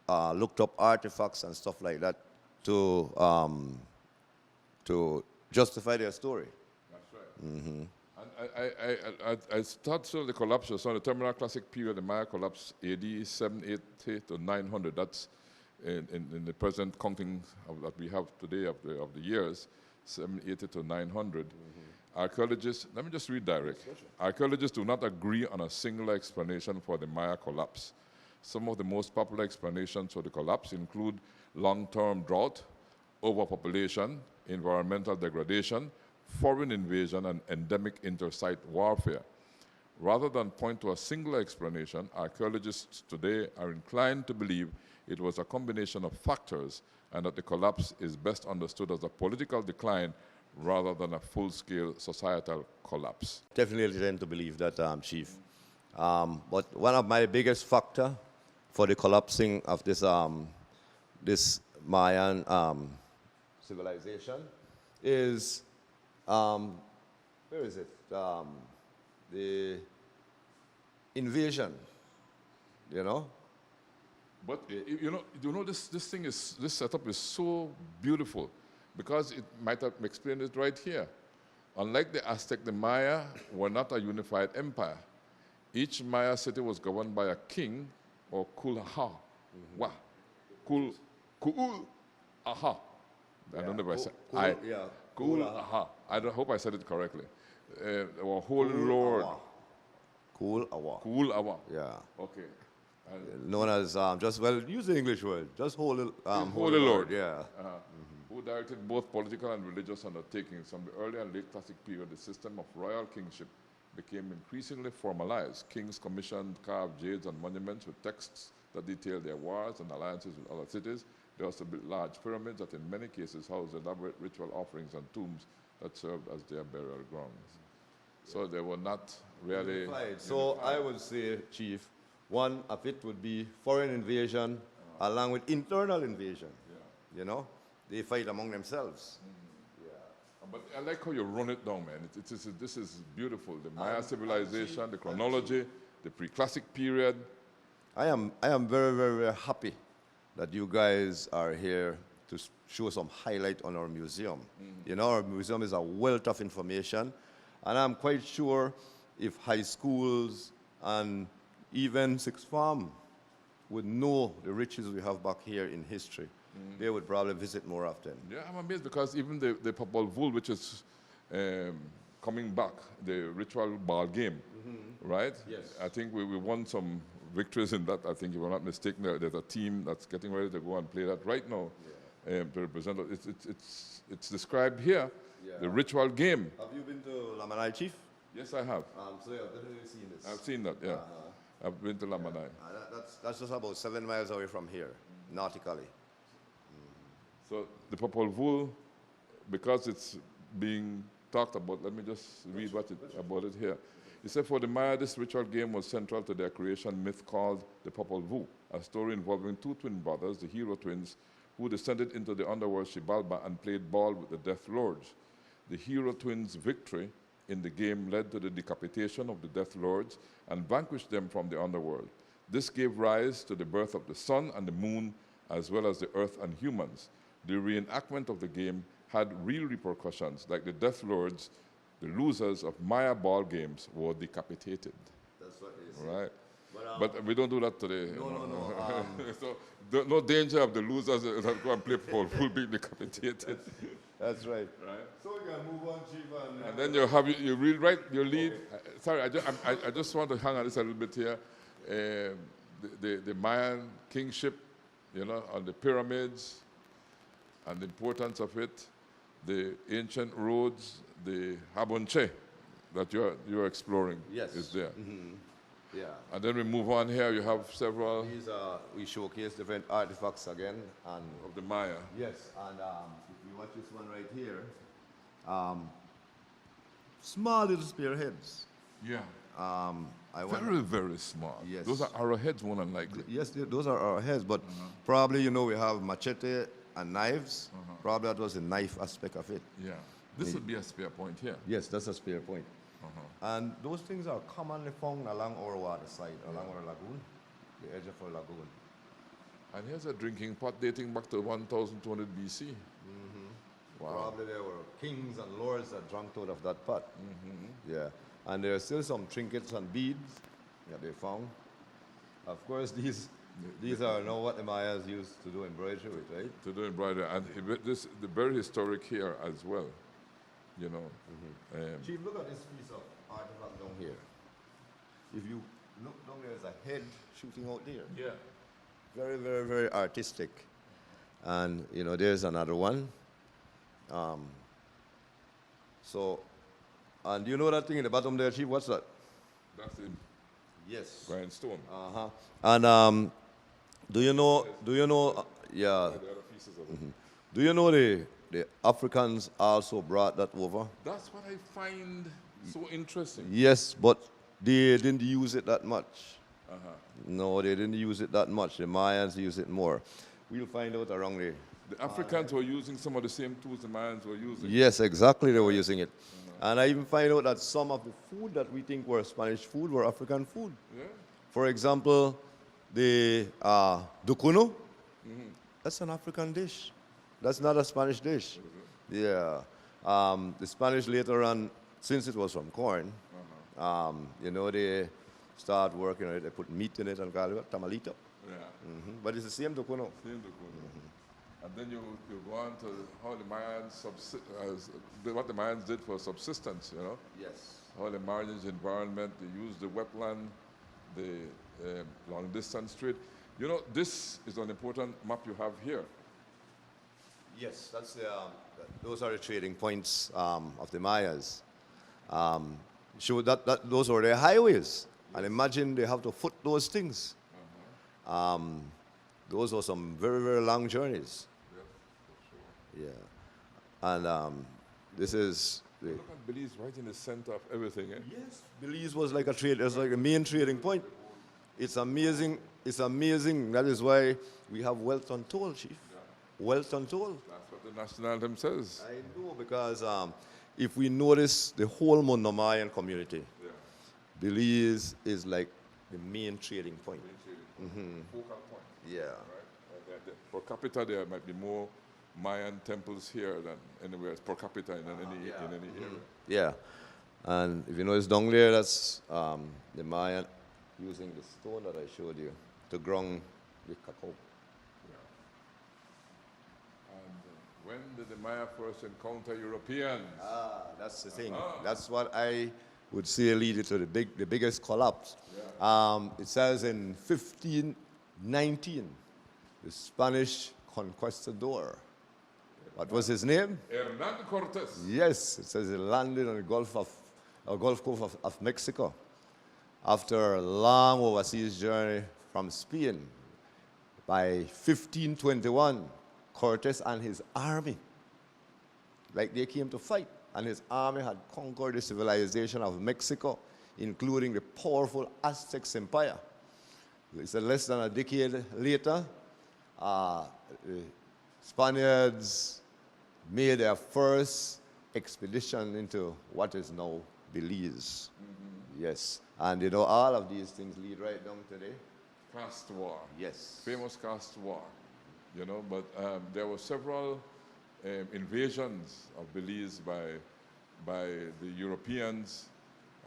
looked up artifacts and stuff like that to justify their story. That's right. And I start the collapse. So in the terminal classic period, the Maya collapsed AD 780 to 900. That's in the present counting that we have today of the years, 780 to 900. Archaeologists, let me just read direct. Archaeologists do not agree on a single explanation for the Maya collapse. Some of the most popular explanations for the collapse include long-term drought, overpopulation, environmental degradation, foreign invasion, and endemic intersite warfare. Rather than point to a single explanation, archaeologists today are inclined to believe it was a combination of factors and that the collapse is best understood as a political decline rather than a full-scale societal collapse. Definitely tend to believe that, Chief. But one of my biggest factor for the collapsing of this Mayan civilization is, where is it? The invasion, you know? But this setup is so beautiful because it might have explained it right here. Unlike the Aztec, the Maya were not a unified empire. Each Maya city was governed by a king or kulha. Kul-aha. I don't know if I said Kul-aha. I hope I said it correctly. Or Holy Lord. Kul-awa. Kul-awa. Yeah. Okay. Known as, use the English word, just Holy Lord. Yeah. Who directed both political and religious undertakings. From the early and late classic period, the system of royal kingship became increasingly formalized. Kings commissioned carved jades and monuments with texts that detailed their wars and alliances with other cities. They also built large pyramids that in many cases housed elaborate ritual offerings and tombs that served as their burial grounds. So they were not really unified. So I would say, Chief, one of it would be foreign invasion along with internal invasion. Yeah. You know? They fight among themselves. But I like how you run it down, man. This is beautiful. The Maya civilization, the chronology, the pre-classic period. I am very, very, very happy that you guys are here to show some highlight on our museum. You know, our museum is a wealth of information, and I'm quite sure if high schools and even sixth form would know the riches we have back here in history, they would probably visit more often. Yeah, I'm amazed because even the Popol Vuh, which is coming back, the ritual ball game, right? Yes. I think we won some victories in that. I think, if I'm not mistaken, there's a team that's getting ready to go and play that right now to represent it. It's described here, the ritual game. Have you been to Lamanai, Chief? Yes, I have. So you've definitely seen this. I've seen that, yeah. I've been to Lamanai. That's just about 7 miles away from here, nautically. So the Popol Vuh, because it's being talked about, let me just read about it here. He said, for the Maya, this ritual game was central to their creation myth called the Popol Vuh, a story involving two twin brothers, the hero twins, who descended into the underworld Xibalba and played ball with the Death Lords. The hero twins' victory in the game led to the decapitation of the Death Lords and vanquished them from the underworld. This gave rise to the birth of the sun and the moon, as well as the earth and humans. The reenactment of the game had real repercussions, like the Death Lords, the losers of Maya ball games were decapitated. That's what it is. Right? But we don't do that today. No. So no danger of the losers that go and play Popol Vuh being decapitated. That's right. Right? So we can move on, Chief. And then you read right your lead. Sorry, I just want to hang on this a little bit here. The Mayan kingship, on the pyramids, and the importance of it, the ancient roads, the Habonche that you're exploring is there. Yeah. And then we move on here. You have several These we showcase different artifacts again, and of the Maya. yes, and if you watch this one right here, small little spearheads. Yeah. I want. Very, very small. Yes. Those are arrowheads, more than likely. Yes, those are our heads, but probably we have machete and knives. Probably that was the knife aspect of it. Yeah. This would be a spear point here. Yes, that's a spear point. And those things are commonly found along our water side, along our lagoon, the edge of our lagoon. And here's a drinking pot dating back to 1200 BC. Wow. Probably there were kings and lords that drank out of that pot. Yeah. And there are still some trinkets and beads that they found. Of course, these are now what the Mayas used to do embroidery with, right? To do embroidery. And they're very historic here as well. you know. Chief, look at this piece of artifact down here. If you look down there, there's a head shooting out there. Yeah. Very, very, very artistic. And, you know, there's another one. And you know that thing in the bottom there, Chief? What's that? That's in Yes. grindstone. Uh-huh. And do you know, yeah, The other pieces of it. do you know the Africans also brought that over? That's what I find so interesting. Yes, but they didn't use it that much. Uh-huh. No, they didn't use it that much. The Mayans use it more. We'll find out around the... The Africans were using some of the same tools the Mayans were using. Yes, exactly, they were using it. And I even find out that some of the food that we think were Spanish food were African food. Yeah. For example, the dukuno, that's an African dish. That's not a Spanish dish. Yeah. The Spanish later on, since it was from corn, you know, they start working on it. They put meat in it and call it tamalito. Yeah. But it's the same dukuno. Same Dukuno. And then you go on to how the Mayans, what the Mayans did for subsistence, you know. Yes. How they managed the environment, they used the wetland, the long distance trade. You know, this is an important map you have here. Yes, that's the, those are the trading points of the Mayas. Show that those are their highways. And imagine they have to foot those things. Those were some very, very long journeys. Yeah. And this is the... Look at Belize right in the center of everything, eh? Yes, Belize was like it was like a main trading point. It's amazing. It's amazing. That is why we have wealth untold, Chief. Wealth untold. That's what the national anthem says. I know, because if we notice the whole Mundo Mayan community, Belize is like the main trading point. Focal point. Yeah. Right? Per capita, there might be more Mayan temples here than anywhere else, per capita in any area. Yeah. And if you notice down there, that's the Mayan using the stone that I showed you to ground the cacao. And when did the Maya first encounter Europeans? That's the thing. That's what I would say leaded to the biggest collapse. It says in 1519, the Spanish conquistador. What was his name? Hernán Cortés. Yes, it says he landed on the Gulf Coast of Mexico after a long overseas journey from Spain. By 1521, Cortés and his army, like they came to fight, and his army had conquered the civilization of Mexico, including the powerful Aztec Empire. It's less than a decade later, the Spaniards made their first expedition into what is now Belize. Yes, and you know, all of these things lead right down today. Caste war. Yes. Famous caste war. You know, but there were several invasions of Belize by the Europeans,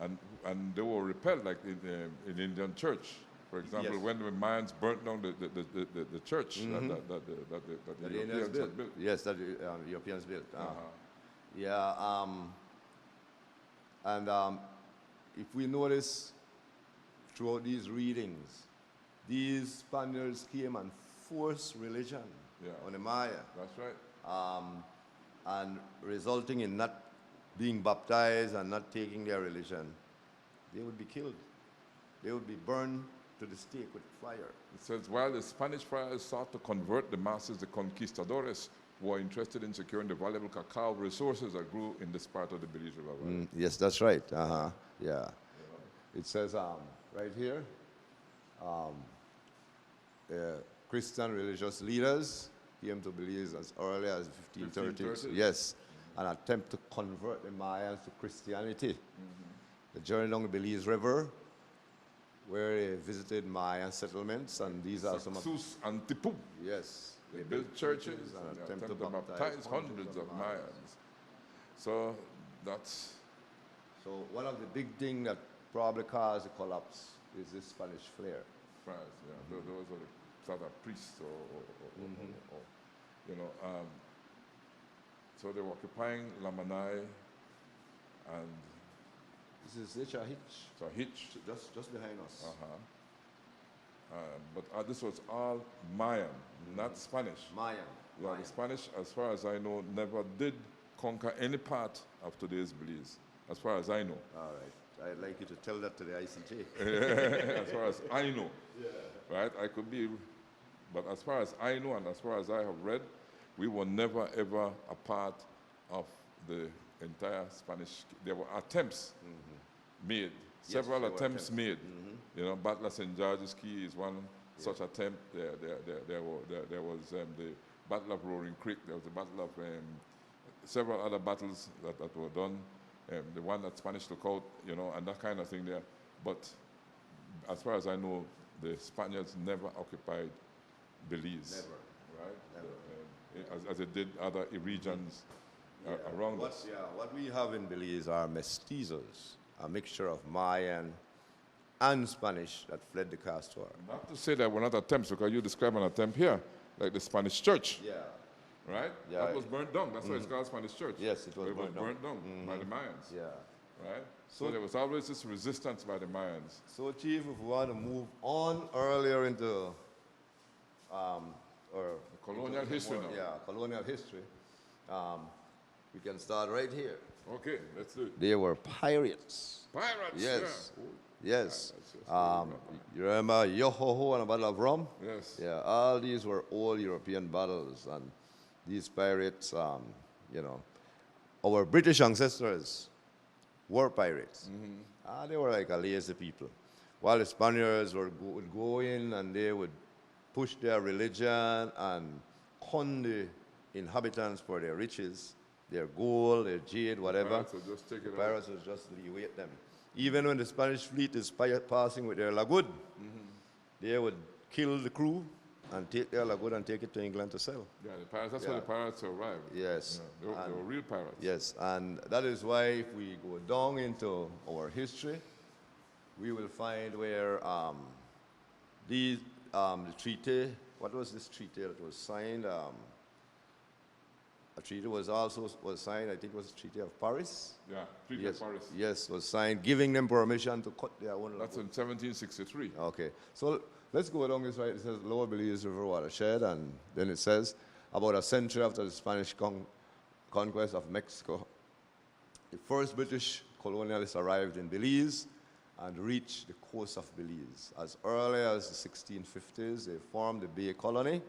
and they were repelled, like in Indian church. For example, Yes. when the Mayans burnt down the church that the Europeans had built. Yes, that the Europeans built. Yeah, and if we notice throughout these readings, these Spaniards came and forced religion on the Maya. That's right. And resulting in not being baptized and not taking their religion, they would be killed. They would be burned to the stake with fire. It says, while the Spanish friars sought to convert the masses, the conquistadores were interested in securing the valuable cacao resources that grew in this part of the Belize River Valley. Yes, that's right. Yeah. It says right here, Christian religious leaders came to Belize as early as 1530s. Yes, an attempt to convert the Mayans to Christianity. The journey along the Belize River, where they visited Mayan settlements, and these are some of... Sus Antipu. Yes. They built churches and attempted to baptize hundreds of Mayans. So that's... So one of the big things that probably caused the collapse is this Spanish flair. France, yeah. Those were the sort of priests or you know. So they were occupying Lamanai, And This is Hitch. it's a hitch. Just behind us. But this was all Mayan, not Spanish. Mayan. Yeah, the Spanish, as far as I know, never did conquer any part of today's Belize, as far as I know. All right. I'd like you to tell that to the ICJ. As far as I know. Right? I could be, but as far as I know and as far as I have read, we were never ever a part of the entire Spanish. There were attempts made, several there were attempts attempts. made. You know, Battle of St. George's Key is one such attempt. There was the Battle of Roaring Creek. There was the Battle of several other battles that were done. The one at Spanish Lookout, you know, and that kind of thing there. But as far as I know, the Spaniards never occupied Belize. Never. Right? As it did other regions around us. What we have in Belize are mestizos, a mixture of Mayan and Spanish that fled the caste war. Not to say that were not attempts, because you describe an attempt here, like the Spanish church, Yeah. right? Yeah. That was burnt down. That's why it's called Spanish church. Yes, it was burnt down. burnt down by the Mayans. Yeah. Right? So there was always this resistance by the Mayans. So, Chief, if we want to move on earlier into Colonial history now. Yeah, colonial history. We can start right here. Okay, let's do it. They were pirates. Pirates! Yes. Yeah. Yes. Pirates, yes. You remember Yoho and the Battle of Rum? Yes. Yeah, all these were old European battles, and these pirates, you know, our British ancestors were pirates. They were like a lazy people. While the Spaniards would go in and they would push their religion and con the inhabitants for their riches, their gold, their jade, whatever. Pirates would just take it The out. pirates would just leeway them. Even when the Spanish fleet is passing with their lagoon, they would kill the crew and take their lagoon and take it to England to sell. Yeah, the pirates, that's why the pirates survived. Yes. Yeah, they were real pirates. Yes, and that is why if we go down into our history, we will find where the treaty, what was this treaty that was signed? A treaty was signed, I think it was the Treaty of Paris. Yeah, Treaty Yes, of Paris. yes, was signed, giving them permission to cut their own That's in lagoon. 1763. Okay, so let's go along this right. It says Lower Belize River watershed, and then it says about a century after the Spanish conquest of Mexico, the first British colonialists arrived in Belize and reached the coast of Belize. As early as the 1650s, they formed the Bay Colony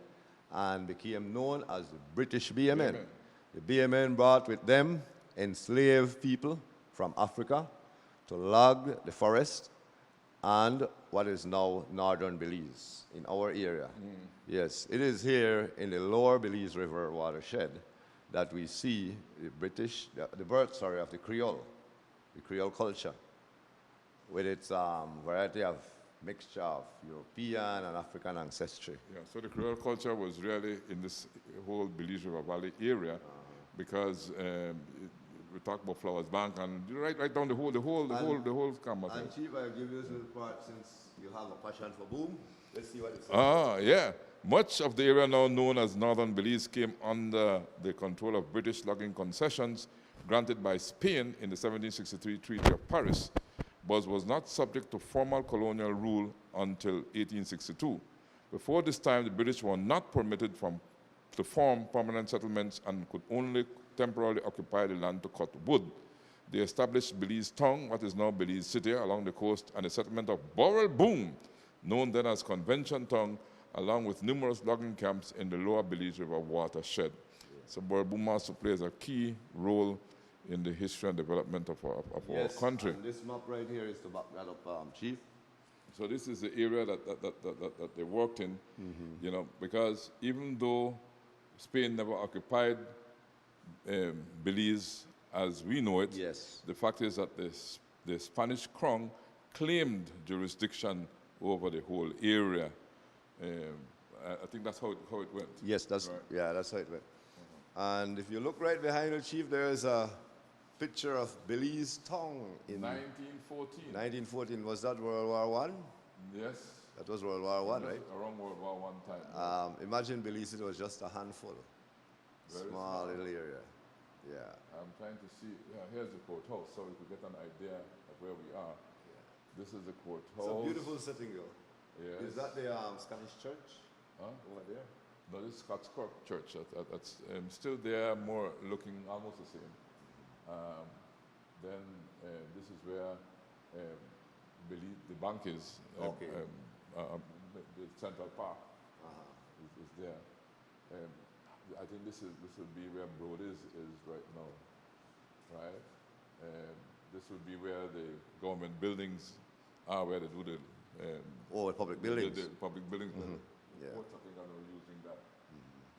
and became known as the British BMN. BMN. The BMN brought with them enslaved people from Africa to log the forest and what is now northern Belize in our area. Yes, it is here in the lower Belize River watershed that we see the the birth, of the Creole culture, with its variety of mixture of European and African ancestry. Yeah, so the Creole culture was really in this whole Belize River Valley area because we talk about Flowers Bank and right down the whole Kamba. And Chief, I'll give you this little part since you have a passion for boom. Let's see what it says. Yeah. Much of the area now known as Northern Belize came under the control of British logging concessions granted by Spain in the 1763 Treaty of Paris, but was not subject to formal colonial rule until 1862. Before this time, the British were not permitted to form permanent settlements and could only temporarily occupy the land to cut wood. They established Belize Town, what is now Belize City, along the coast, and the settlement of Burrell Boom, known then as Convention Town, along with numerous logging camps in the lower Belize River watershed. So Burrell Boom also plays a key role in the history and development of our country. And this map right here is to back that up, Chief. So this is the area that they worked in, you know, because even though Spain never occupied Belize as we know it, Yes. the fact is that the Spanish crown claimed jurisdiction over the whole area. I think that's how it went. Yes, that's Right. that's how it went. And if you look right behind the Chief, there is a picture of Belize Town in 1914. 1914. Was that World War I? Yes. That was World War I, right? Around World War I time. Imagine Belize, it was just a handful. Very Small little area. Yeah. I'm trying to see. Yeah, here's the courthouse, so we could get an idea of where we are. This is the courthouse. It's a beautiful setting, though. Yes. Is that the Scottish church Huh? over there? No, this is Scots Cork Church. That's still there, more looking almost the same. Then this is where Belize, the bank is. Okay. The Central Park is there. I think this will be where Broad is right now, right? This would be where the government buildings are, where they do the Public buildings. The public buildings. Yeah. Courts, I think are using that.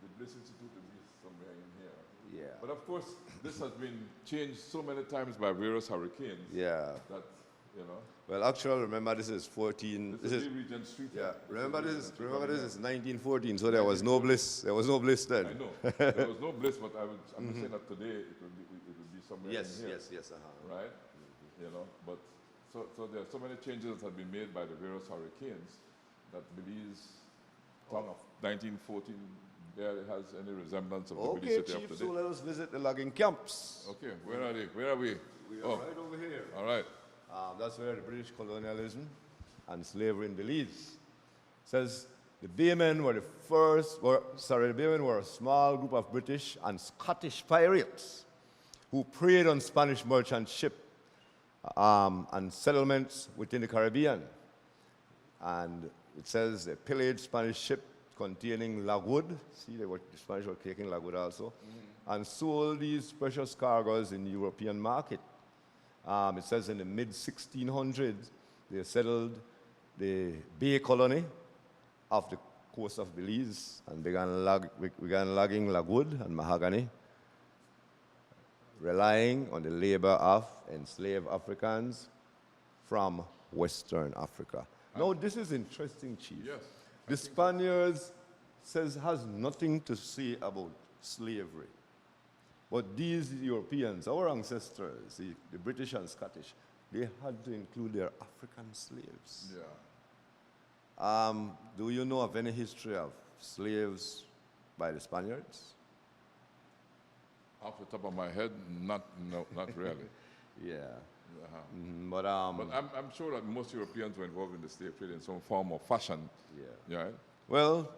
The Bliss Institute will be somewhere in here. Yeah. But of course, this has been changed so many times by various hurricanes. Yeah. That, you know. Well, actually, remember this is 14. This is Regent Street. Yeah. Remember this Regent is 1914. So there was no Bliss. There was no Bliss then. I know. There was no Bliss, but I'm just saying that today it would be somewhere in here. Yes. Right? You know, but so there are so many changes that have been made by the various hurricanes that Belize, town of 1914, barely has any resemblance of the Belize Okay, city of Chief, today. so let us visit the logging camps. Okay, where are they? Where are we? We are right over here. All right. That's where the British colonialism and slavery in Belize. Says the Baymen were the Baymen were a small group of British and Scottish pirates who preyed on Spanish merchant ship and settlements within the Caribbean. And it says they pillaged Spanish ship containing logwood. See, the Spanish were taking logwood also, and sold these precious cargoes in the European market. It says in the mid-1600s, they settled the Bay Colony off the coast of Belize and began logging logwood and mahogany, relying on the labor of enslaved Africans from Western Africa. Now, this is interesting, Chief. Yes. The Spaniards has nothing to say about slavery. But these Europeans, our ancestors, the British and Scottish, they had to include their African slaves. Yeah. Do you know of any history of slaves by the Spaniards? Off the top of my head, not really. Yeah. Uh-huh. But But I'm sure that most Europeans were involved in the slave trade in some form or fashion. yeah. Right? Well,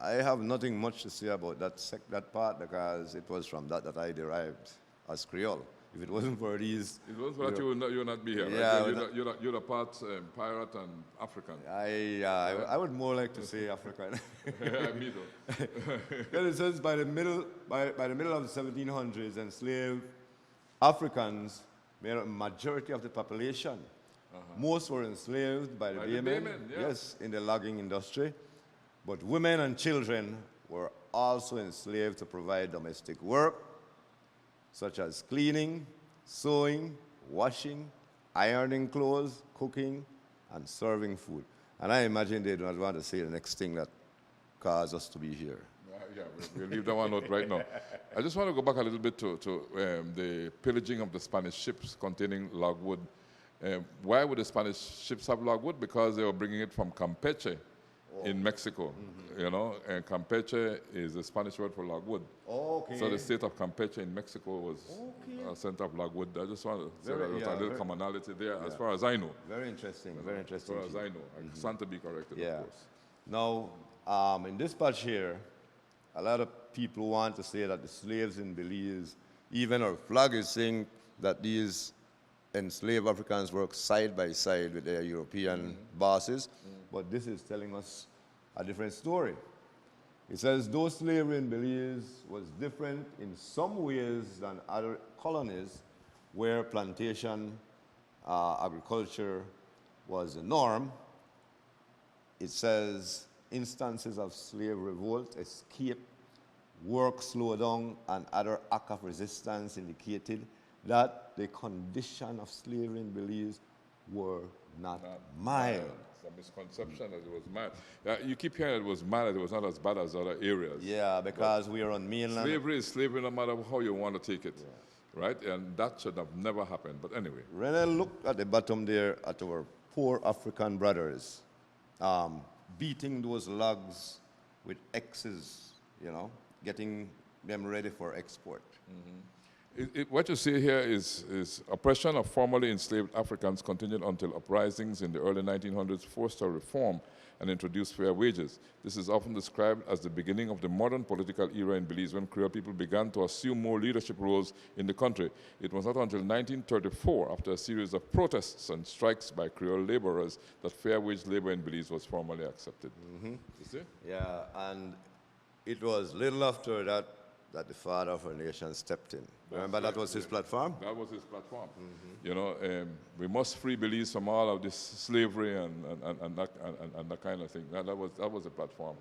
I have nothing much to say about that part because it was from that I derived as Creole. If it wasn't for these, It was for that you would not be here. Yeah, Right? You're the part pirate and African. I would more like to say African. Me too. Well, it says by the middle of the 1700s, enslaved Africans made a majority of the population. Most were enslaved by the By the Baymen, Baymen, yeah. yes, in the logging industry. But women and children were also enslaved to provide domestic work, such as cleaning, sewing, washing, ironing clothes, cooking, and serving food. And I imagine they do not want to say the next thing that caused us to be here. Yeah, we'll leave that one out right now. I just want to go back a little bit to the pillaging of the Spanish ships containing logwood. Why would the Spanish ships have logwood? Because they were bringing it from Campeche in Mexico. You know, and Campeche is the Spanish word for logwood. Okay. So the state of Campeche in Mexico was a center of logwood. I just want to say that there's a little commonality there, as far as I know. Very interesting, very interesting. As far as I know. I stand to be corrected, Yeah. of course. Now, in this patch here, a lot of people want to say that the slaves in Belize, even our flag is saying that these enslaved Africans work side by side with their European bosses, but this is telling us a different story. It says, though slavery in Belize was different in some ways than other colonies where plantation agriculture was the norm, it says instances of slave revolt, escape, work slowdown, and other acts of resistance indicated that the condition of slavery in Belize were not mild. It's a misconception that it was mild. You keep hearing it was mild, it was not as bad as other areas. Yeah, because we are on mainland. Slavery is slavery no matter how you want to take it. Right? And that should have never happened. But anyway. When I look at the bottom there at our poor African brothers, beating those logs with X's, you know, getting them ready for export. What you see here is oppression of formerly enslaved Africans continued until uprisings in the early 1900s forced a reform and introduced fair wages. This is often described as the beginning of the modern political era in Belize when Creole people began to assume more leadership roles in the country. It was not until 1934, after a series of protests and strikes by Creole laborers, that fair wage labor in Belize was formally accepted. You see? Yeah, and it was little after that that the father of our nation stepped in. Remember, that was his platform? That was his platform. You know, we must free Belize from all of this slavery and that kind of thing. That was the platform.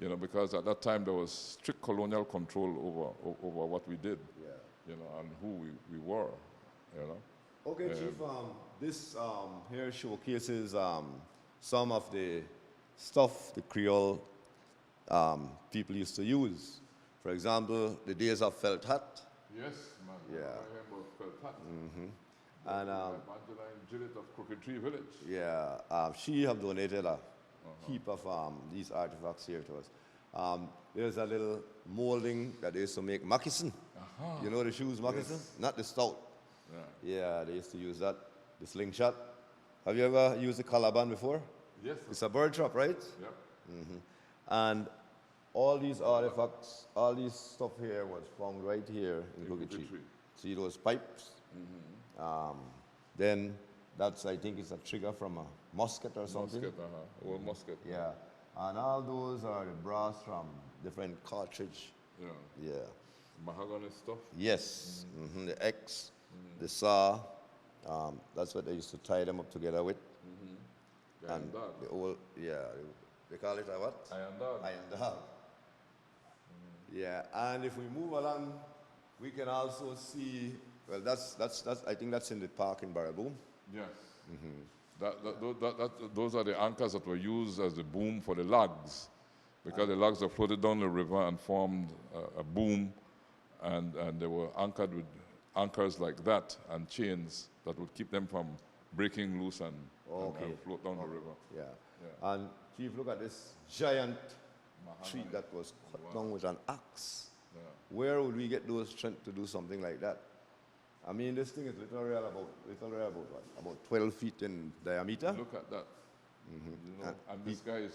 You know, because at that time there was strict colonial control over what we did. You know, and who we were. You know. Okay, Chief. This here showcases some of the stuff the Creole people used to use. For example, the days of felt hat. Yes, man. Yeah. I hear about felt hat. And Evangeline Tillett of Crooked Tree Village. yeah, she have donated a heap of these artifacts here to us. There's a little molding that they used to make moccasin. You know the shoes moccasin? Not the stout. Yeah, they used to use that. The slingshot. Have you ever used the calaban before? Yes. It's a bird trap, right? Yep. And all these artifacts, all this stuff here was found right here in Crooked Tree. See those pipes? Then that's, I think, it's a trigger from a musket or something. Musket, old musket. Yeah. And all those are the brass from different cartridge. Yeah. Yeah. Mahogany stuff. Yes. The X, the saw. That's what they used to tie them up together with. And dog. the old, yeah, they call it a what? Iron dog. Iron dog. Yeah, and if we move along, we can also see, well, that's I think that's in the park in Barraboom. Yes. Those are the anchors that were used as the boom for the logs, because the logs are floated down the river and formed a boom, and they were anchored with anchors like that and chains that would keep them from breaking loose and float down the river. Yeah. And Chief, look at this giant tree that was cut down with an axe. Where would we get those strength to do something like that? I mean, this thing is literally about 12 feet in diameter. Look at that. You know, and this guy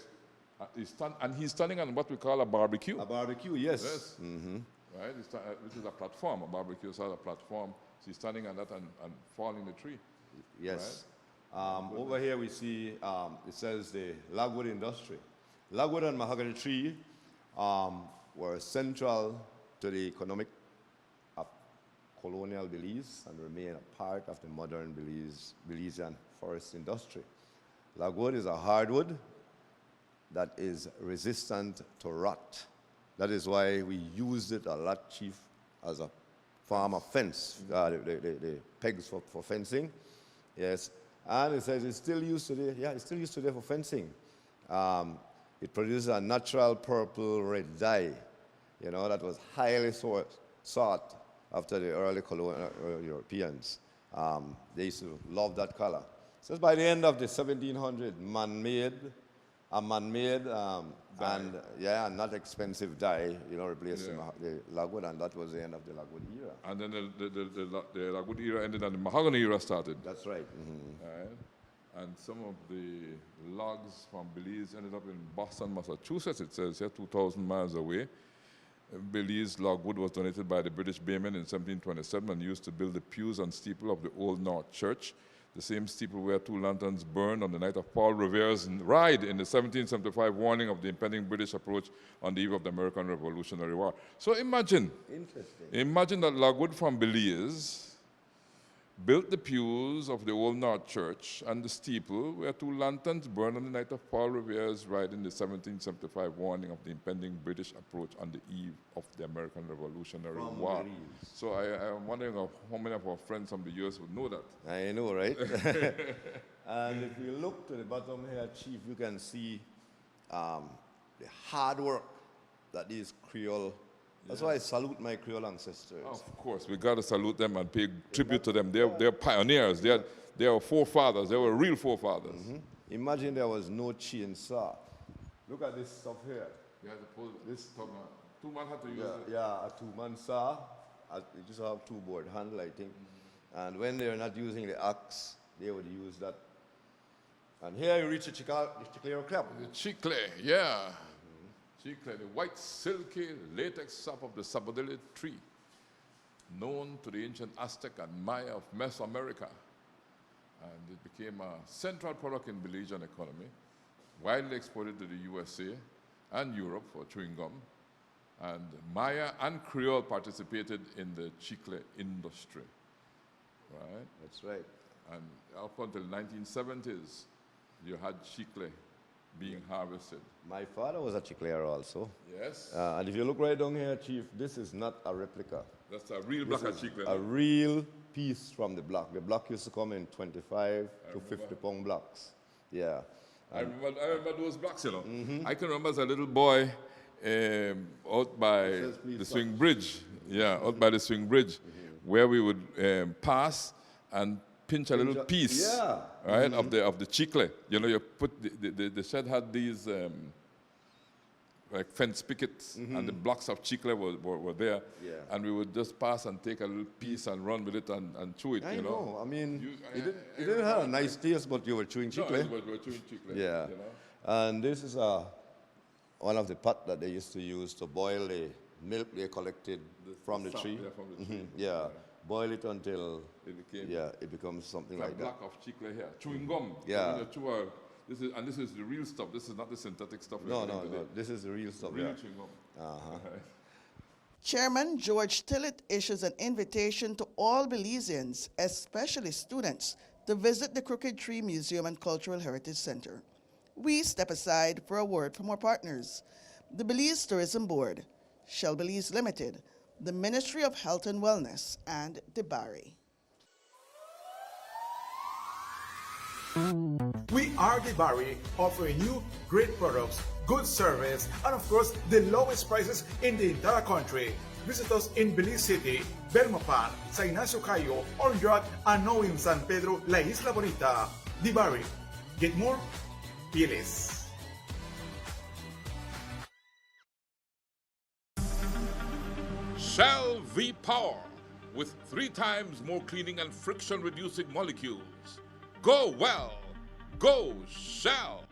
he's standing on what we call a barbecue. A barbecue, yes. Yes. Right? This is a platform. A barbecue is a platform. So he's standing on that and falling the tree. Yes. Right? Over here we see it says the logwood industry. Logwood and mahogany tree were central to the economic of colonial Belize and remain a part of the modern Belizean forest industry. Logwood is a hardwood that is resistant to rot. That is why we used it a lot, Chief, as a form of fence, the pegs for fencing. Yes. And it says it's still used today. Yeah, it's still used today for fencing. It produces a natural purple-red dye, you know, that was highly sought after the early colonial Europeans. They used to love that color. So by the end of the 1700s, a man-made and not expensive dye, you know, replaced the logwood, and that was the end of the logwood era. And then the logwood era ended and the mahogany era started. That's right. Right? And some of the logs from Belize ended up in Boston, Massachusetts. It says here, 2,000 miles away. Belize logwood was donated by the British Baymen in 1727 and used to build the pews and steeple of the Old North Church, the same steeple where two lanterns burned on the night of Paul Revere's ride in the 1775 warning of the impending British approach on the eve of the American Revolutionary War. So imagine that logwood from Belize built the pews of the Old North Church and the steeple where two lanterns burned on the night of Paul Revere's ride in the 1775 warning of the impending British approach on the eve of the American Revolutionary War. Belize. So I'm wondering how many of our friends from the US would know that. I know, right? And if you look to the bottom here, Chief, you can see the hard work that these Creole. That's why I salute my Creole ancestors. Of course, we got to salute them and pay tribute to them. They're pioneers. They are forefathers. They were real forefathers. Imagine there was no chainsaw. Look at this stuff here. You had to pull this. Two-man had to use it. Yeah, a two-man saw. They used to have two-board handle, I think. And when they're not using the axe, they would use that. And here you reach the Chiclero crab. The chicle, yeah. Chicle, the white silky latex sap of the sabodele tree, known to the ancient Aztec and Maya of Mesoamerica. And it became a central product in Belizean economy, widely exported to the USA and Europe for chewing gum. And Maya and Creole participated in the chicle industry, right? That's right. And up until 1970s, you had chicle being harvested. My father was a Chiclero also. Yes. And if you look right down here, Chief, this is not a replica. That's a real block of chicle. A real piece from the block. The block used to come in 25 to 50 pound blocks. Yeah. I remember those blocks, you know. I can remember as a little boy out by the swing bridge. Yeah, out by the swing bridge, where we would pass and pinch a little piece, right, of the chicle. You know, you put the shed had these like fence pickets, and the blocks of chicle were there, and we would just pass and take a little piece and run with it and chew it. I you know. I mean, it didn't have a nice taste, but you were chewing chicle. No, we were chewing chicle. Yeah. You know? And this is one of the pots that they used to use to boil the milk they collected from the tree. Yeah, from the tree. Yeah. Boil it until it becomes something a like that. block of chicle here. Chewing gum. Yeah. So this is the real stuff. This is not the synthetic stuff. No. This is the real stuff. Real Yeah. chewing gum. Chairman George Tillett issues an invitation to all Belizeans, especially students, to visit the Crooked Tree Museum and Cultural Heritage Center. We step aside for a word from our partners: the Belize Tourism Board, Shell Belize Limited, the Ministry of Health and Wellness, and DeBarry. We are DeBarry, offering you great products, good service, and of course, the lowest prices in the entire country. Visit us in Belize City, Belmopan, Sa Ignacio Cayo, Orange, and now in San Pedro, La Isla Bonita. DeBarry. Get more? Pay less. Shell V-Power, with 3 times more cleaning and friction-reducing molecules. Go well. Go Shell.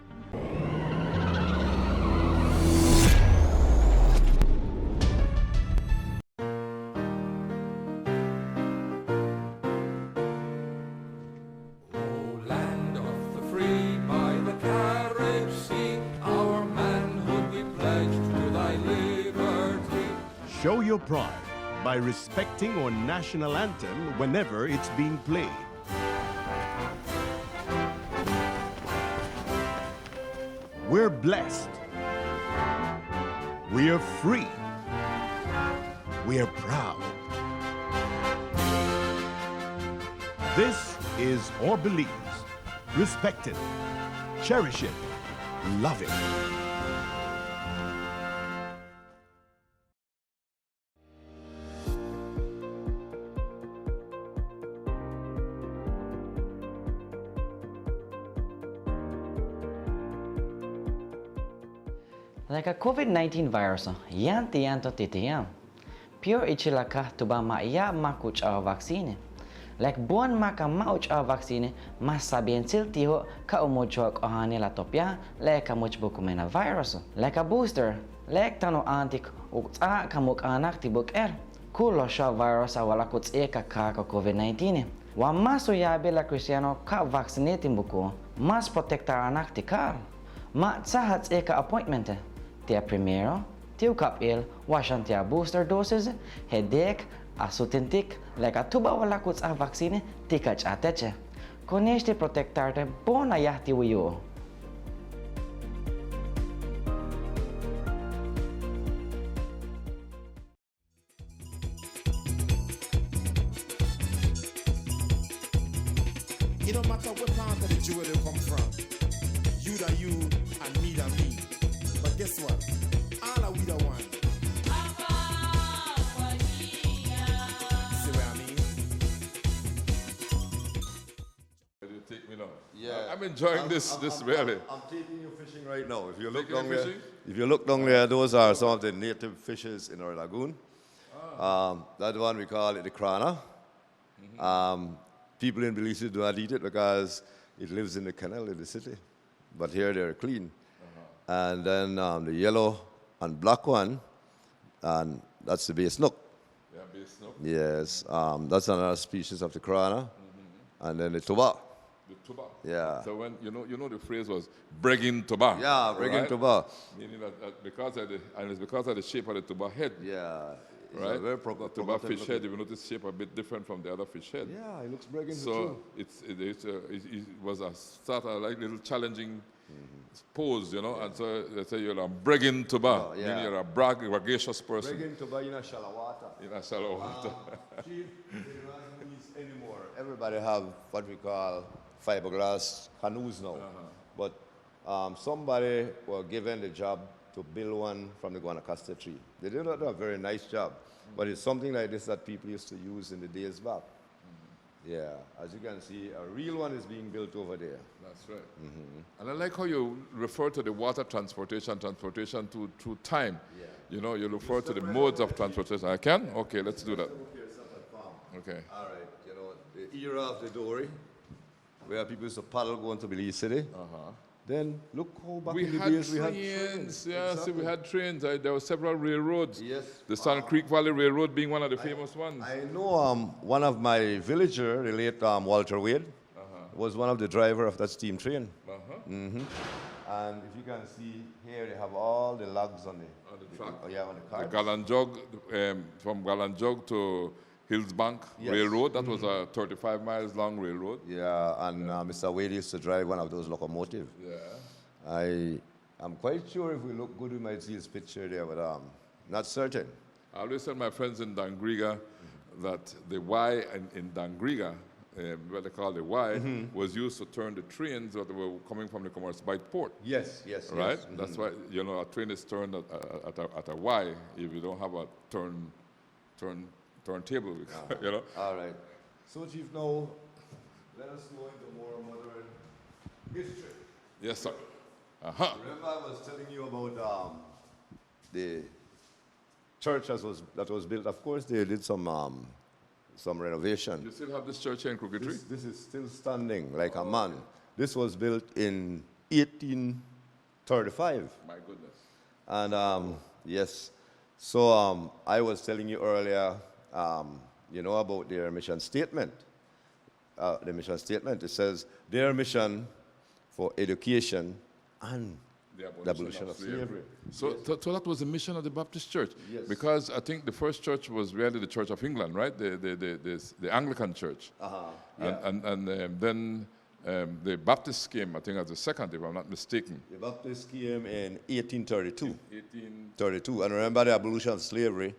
O land of the free by the carriage sea, our manhood we pledge to thy liberty. Show your pride by respecting our national anthem whenever it's being played. We're blessed. We are free. We are proud. This is our Belize. Respect it, cherish it, love it. Like a COVID-19 virus, yan tiyanto titiyam. Pure ichilaka tuba maiya makuch a vaccine. Like buwan maka mauch a vaccine, mas sabihin siltiho ka umuchok o hanila topya, like a much bukumena virus. Like a booster, like tano antik ukta kamuk anak tibuk Kulo siya virus a wala kuts ka COVID-19. Wa mas uyabi la Cristiano ka vaccinating buko, mas protektar anak tikar. Ma sahat ka appointment. Tia primero, tiu kapil, wasan tia booster doses, headache, asutintik, like a tuba wala kuts a vaccine, tikach ateche. Koneste protektarte bona yahti wiyo. It don't matter what part of the jewel you come from. You da you and me da me. But guess what? All are we the one. See what I mean? You take me now. Yeah. I'm enjoying this really. I'm taking you fishing right now. If you look Taking down you there, fishing? if you look down there, those are some of the native fishes in our lagoon. That one we call it the krana. People in Belize do not eat it because it lives in the canal in the city. But here they're clean. And then the yellow and black one, and that's the bay snook. Yeah, base snow. Yes, that's another species of the krana. And then the tuba. The tuba. Yeah. So when you know the phrase was bregging tuba. Yeah, bregging right? tuba. Meaning that because of it's because of the shape of the tuba head. Yeah. It's Right? a very proper, The tuba fish head, if you notice, shape a bit different from the other fish head. Yeah, it looks bregging So it was a sort of like little challenging pose, and so they say you're a bregging tuba, Oh, yeah. meaning you're a braggacious person bregging tuba in a shallow water. in a shallow water. Chief, they don't use anymore. Everybody have what we call fiberglass canoes now. But somebody were given the job to build one from the guanacaste tree. They did not do a very nice job, but it's something like this that people used to use in the days back. Yeah, as you can see, a real one is being built over there. That's right. And I like how you refer to the water transportation through time. Yeah. You refer to the modes of transportation. I can? Okay, let's do that. Okay. All right, the era of the dory, where people used to paddle going to Belize City. Then look how back We in the had days we had trains. trains. Yeah, Exactly. see, we had trains. There were several railroads. Yes. The Sun Creek Valley Railroad being one of the famous ones. I know one of my villager, the late Walter Wade, was one of the driver of that steam train. And if you can see here, they have all the logs on the track. Yeah, on the The cart. Galanjog, from Galanjog to Hillsbank Yes. Railroad, that was a 35 miles long railroad. Yeah, and Mr. Wade used to drive one of those locomotives. Yeah. I'm quite sure if we look good, we might see his picture there, but not certain. I always tell my friends in Dangriga that the Y in Dangriga, what they call the Y, was used to turn the trains that were coming from the Commerce by port. Yes, yes, Right? yes. That's why, a train is turned at a Y if you don't have a turntable, All right. So, Chief, now let us go into more modern history. Yes, sir. Remember, I was telling you about the church that was built. Of course, they did some renovation. You still have this church here in Crooked Tree? This is still standing like a man. This was built in 1835. My goodness. And yes, so I was telling you earlier, about their mission statement. The mission statement, it says, their mission for education and the abolition of slavery. So that was the mission of the Baptist Church. Yes. Because I think the first church was really the Church of England, right? The Anglican Church. Yeah. And then the Baptists came, I think, as the second, if I'm not mistaken. The Baptists came in 1832. 1832. And remember, the abolition of slavery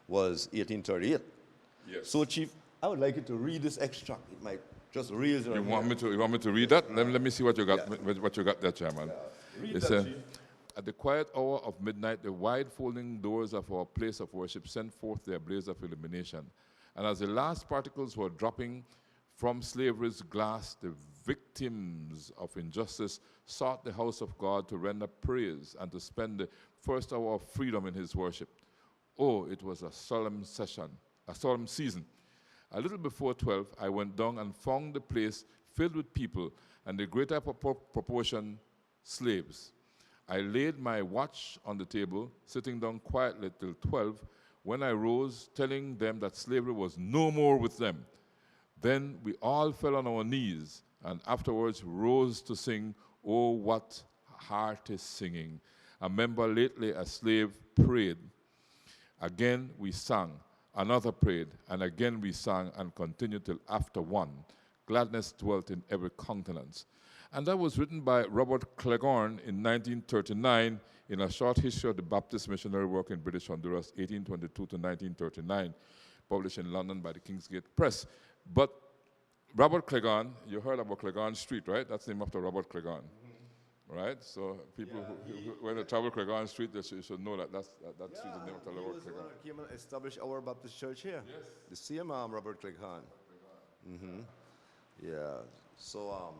was 1838. Yes. So, Chief, I would like you to read this extract. It might just raise your You want me to read that? Let me see what you got. What you got there, Chairman. Read It that, said, Chief. at the quiet hour of midnight, the wide folding doors of our place of worship sent forth their blaze of illumination. And as the last particles were dropping from slavery's glass, the victims of injustice sought the house of God to render praise and to spend the first hour of freedom in his worship. Oh, it was a solemn season. A little before 12, I went down and found the place filled with people, and the greater proportion slaves. I laid my watch on the table, sitting down quietly till 12, when I rose, telling them that slavery was no more with them. Then we all fell on our knees, and afterwards rose to sing, "Oh, what heart is singing." A member lately, a slave, prayed. Again we sang, another prayed, and again we sang and continued till after 1. Gladness dwelt in every countenance. And that was written by Robert Cleghorn in 1939 in a short history of the Baptist missionary work in British Honduras, 1822 to 1939, published in London by the Kingsgate Press. But Robert Cleghorn, you heard about Cleghorn Street, right? That's named after Robert Cleghorn, right? So people who when they travel Cleghorn Street, they should know that that street is named after He Robert was the one Cleghorn. that came and established our Baptist church here. Yes. The same Robert Cleghorn. Yeah. So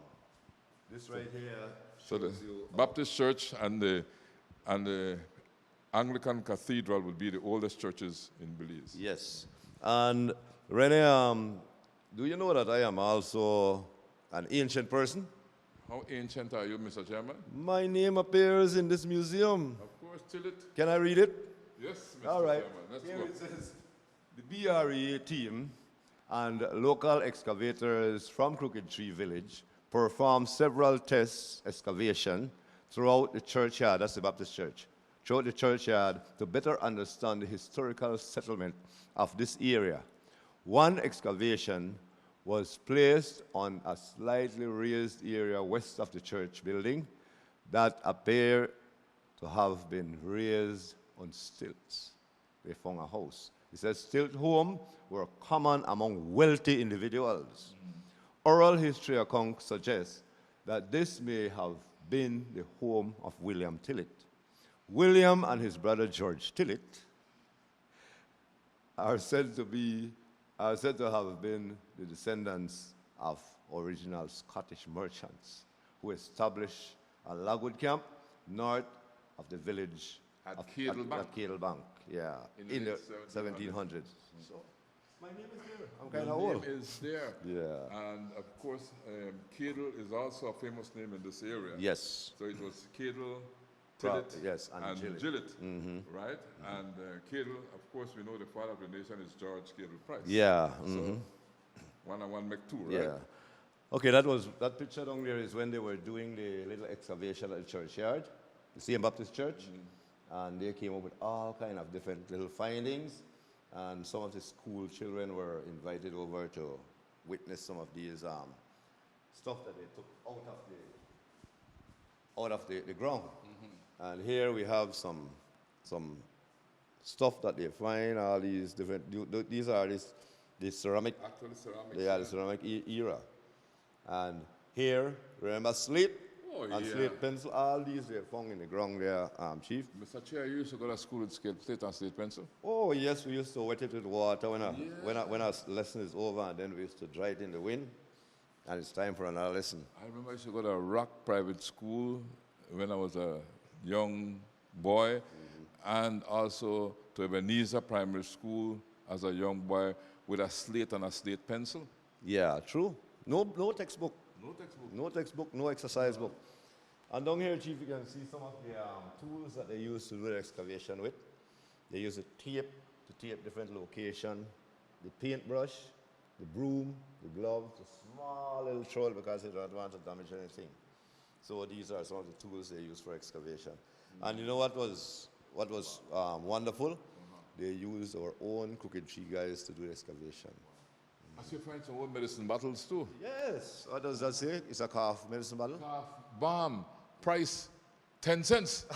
this right here So the shows you Baptist Church and the Anglican Cathedral will be the oldest churches in Belize. Yes. And Rene, do you know that I am also an ancient person? How ancient are you, Mr. Chairman? My name appears in this museum. Of course, Tillett. Can I read it? Yes, Mr. All right. Chairman. Let's Here go. it says, the BRE team and local excavators from Crooked Tree Village performed several test excavation throughout the churchyard, that's the Baptist church, throughout the churchyard to better understand the historical settlement of this area. One excavation was placed on a slightly raised area west of the church building that appeared to have been raised on stilts. They found a house. It says stilt homes were common among wealthy individuals. Oral history accounts suggest that this may have been the home of William Tillett. William and his brother George Tillett are said to have been the descendants of original Scottish merchants who established a logwood camp north of the village At of Cattlebank. yeah, In the the late 1700s. So, my name is there. I'm The kind of old. name is there. Yeah. And of course, Cadle is also a famous name in this area. Yes. So it was Cadle, Pro- Tillett, yes, and Gillett. right? And Cadle, of course, we know the father of the nation is George Cadle Price. Yeah. So one and one make two, right? Yeah. Okay, that picture down there is when they were doing the little excavation at the churchyard, the same Baptist church, and they came up with all kind of different little findings, and some of the school children were invited over to witness some of these stuff that they took out of the ground. And here we have some stuff that they find. All these different. These are the ceramic. Actually, ceramics. They are the ceramic era. And here, remember slate? Oh, And yeah. slate pencil, all these they found in the ground there, Chief. Mr. Chair, you used to go to school with slate and slate pencil? Oh yes, we used to wet it with water when our lesson is over, and then we used to dry it in the wind, and it's time for another lesson. I remember I used to go to a rock private school when I was a young boy, and also to Ebenezer Primary School as a young boy with a slate and a slate pencil. Yeah, true. No textbook. No textbook. No textbook, no exercise book. And down here, Chief, you can see some of the tools that they use to do the excavation with. They use a tape to tape different location, the paintbrush, the broom, the gloves, the small little trowel because they don't want to damage anything. So these are some of the tools they use for excavation. And you know what was wonderful? They used our own Crooked Tree guys to do the excavation. As you find some old medicine bottles too. Yes. What does that say? It's a cough medicine bottle? Cough balm, price 10 cents.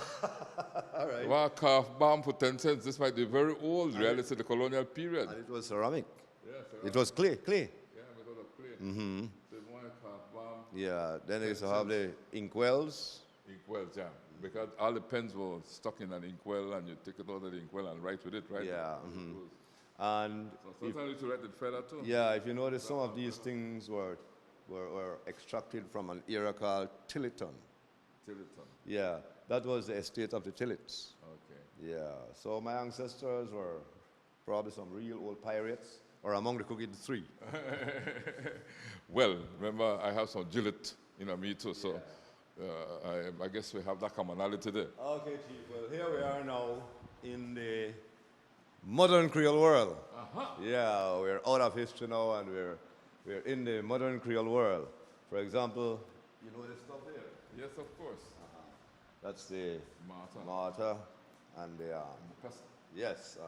All right. Well, cough balm for 10 cents. This might be very old, really. It's the colonial period. And it was ceramic. Yeah, It was clay. Yeah, we got a plate. So you want a cough balm, Yeah. Then they used to have the inkwells. inkwells, yeah. Because all the pens were stuck in an inkwell, and you take it out of the inkwell and write with it, right? Yeah. And So sometimes you should write with feather too. yeah, if you notice, some of these things were extracted from an era called Tilletton. Tillett. Yeah, that was the estate of the Tillets. Okay. Yeah. So my ancestors were probably some real old pirates, or among the Crooked Three. Well, remember, I have some Gillett, me too, so I guess we have that commonality there. Okay, Chief. Well, here we are now in the modern Creole world. Yeah, we're out of history now, and we're in the modern Creole world. For example, you know this stuff here? Yes, of course. That's the Martha. mortar and the Pestle. yes,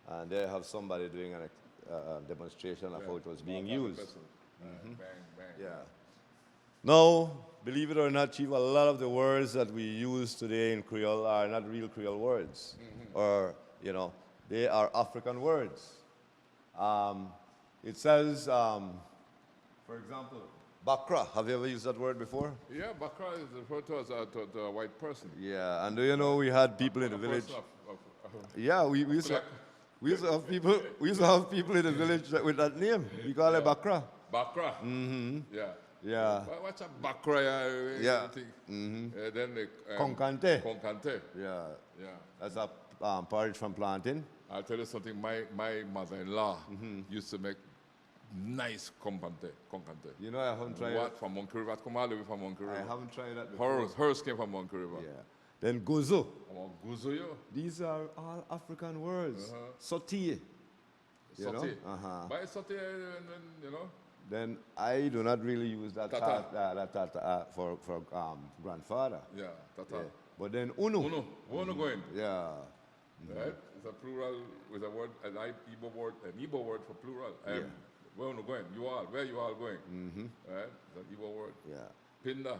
and they have somebody doing a demonstration of how it was being used. Pestle. Bang, bang. Yeah. Now, believe it or not, Chief, a lot of the words that we use today in Creole are not real Creole words, or they are African words. It says, for example, bakra. Have you ever used that word before? Yeah, Bakra is referred to as to a white person. Yeah, and do you know we had people in the A village? person Yeah, we used to have people in the village with that name. We call it bakra. Bakra. Yeah. Yeah. Watch a bakraya. Yeah. Then the Concante. Concante. Yeah. Yeah. That's a porridge from plantain. I'll tell you something. My mother-in-law used to make nice concante. You know, I haven't tried What from Monkey River? Come all the way from Monkey it. River. I haven't tried that before. Hers came from Monkey River. Yeah. Then gozo. Guzuyo. These are all African words. Saute. You know? Saute. Uh-huh. Buy saute, you know. Then I do not really use that Tata. for grandfather. Yeah, tata. Yeah. But then uno. Uno going. Yeah. Right? It's a plural with a word, an Igbo word for plural. Yeah. Where you going? You all. Where you all going? Right? It's an Igbo word. Yeah. Pinda.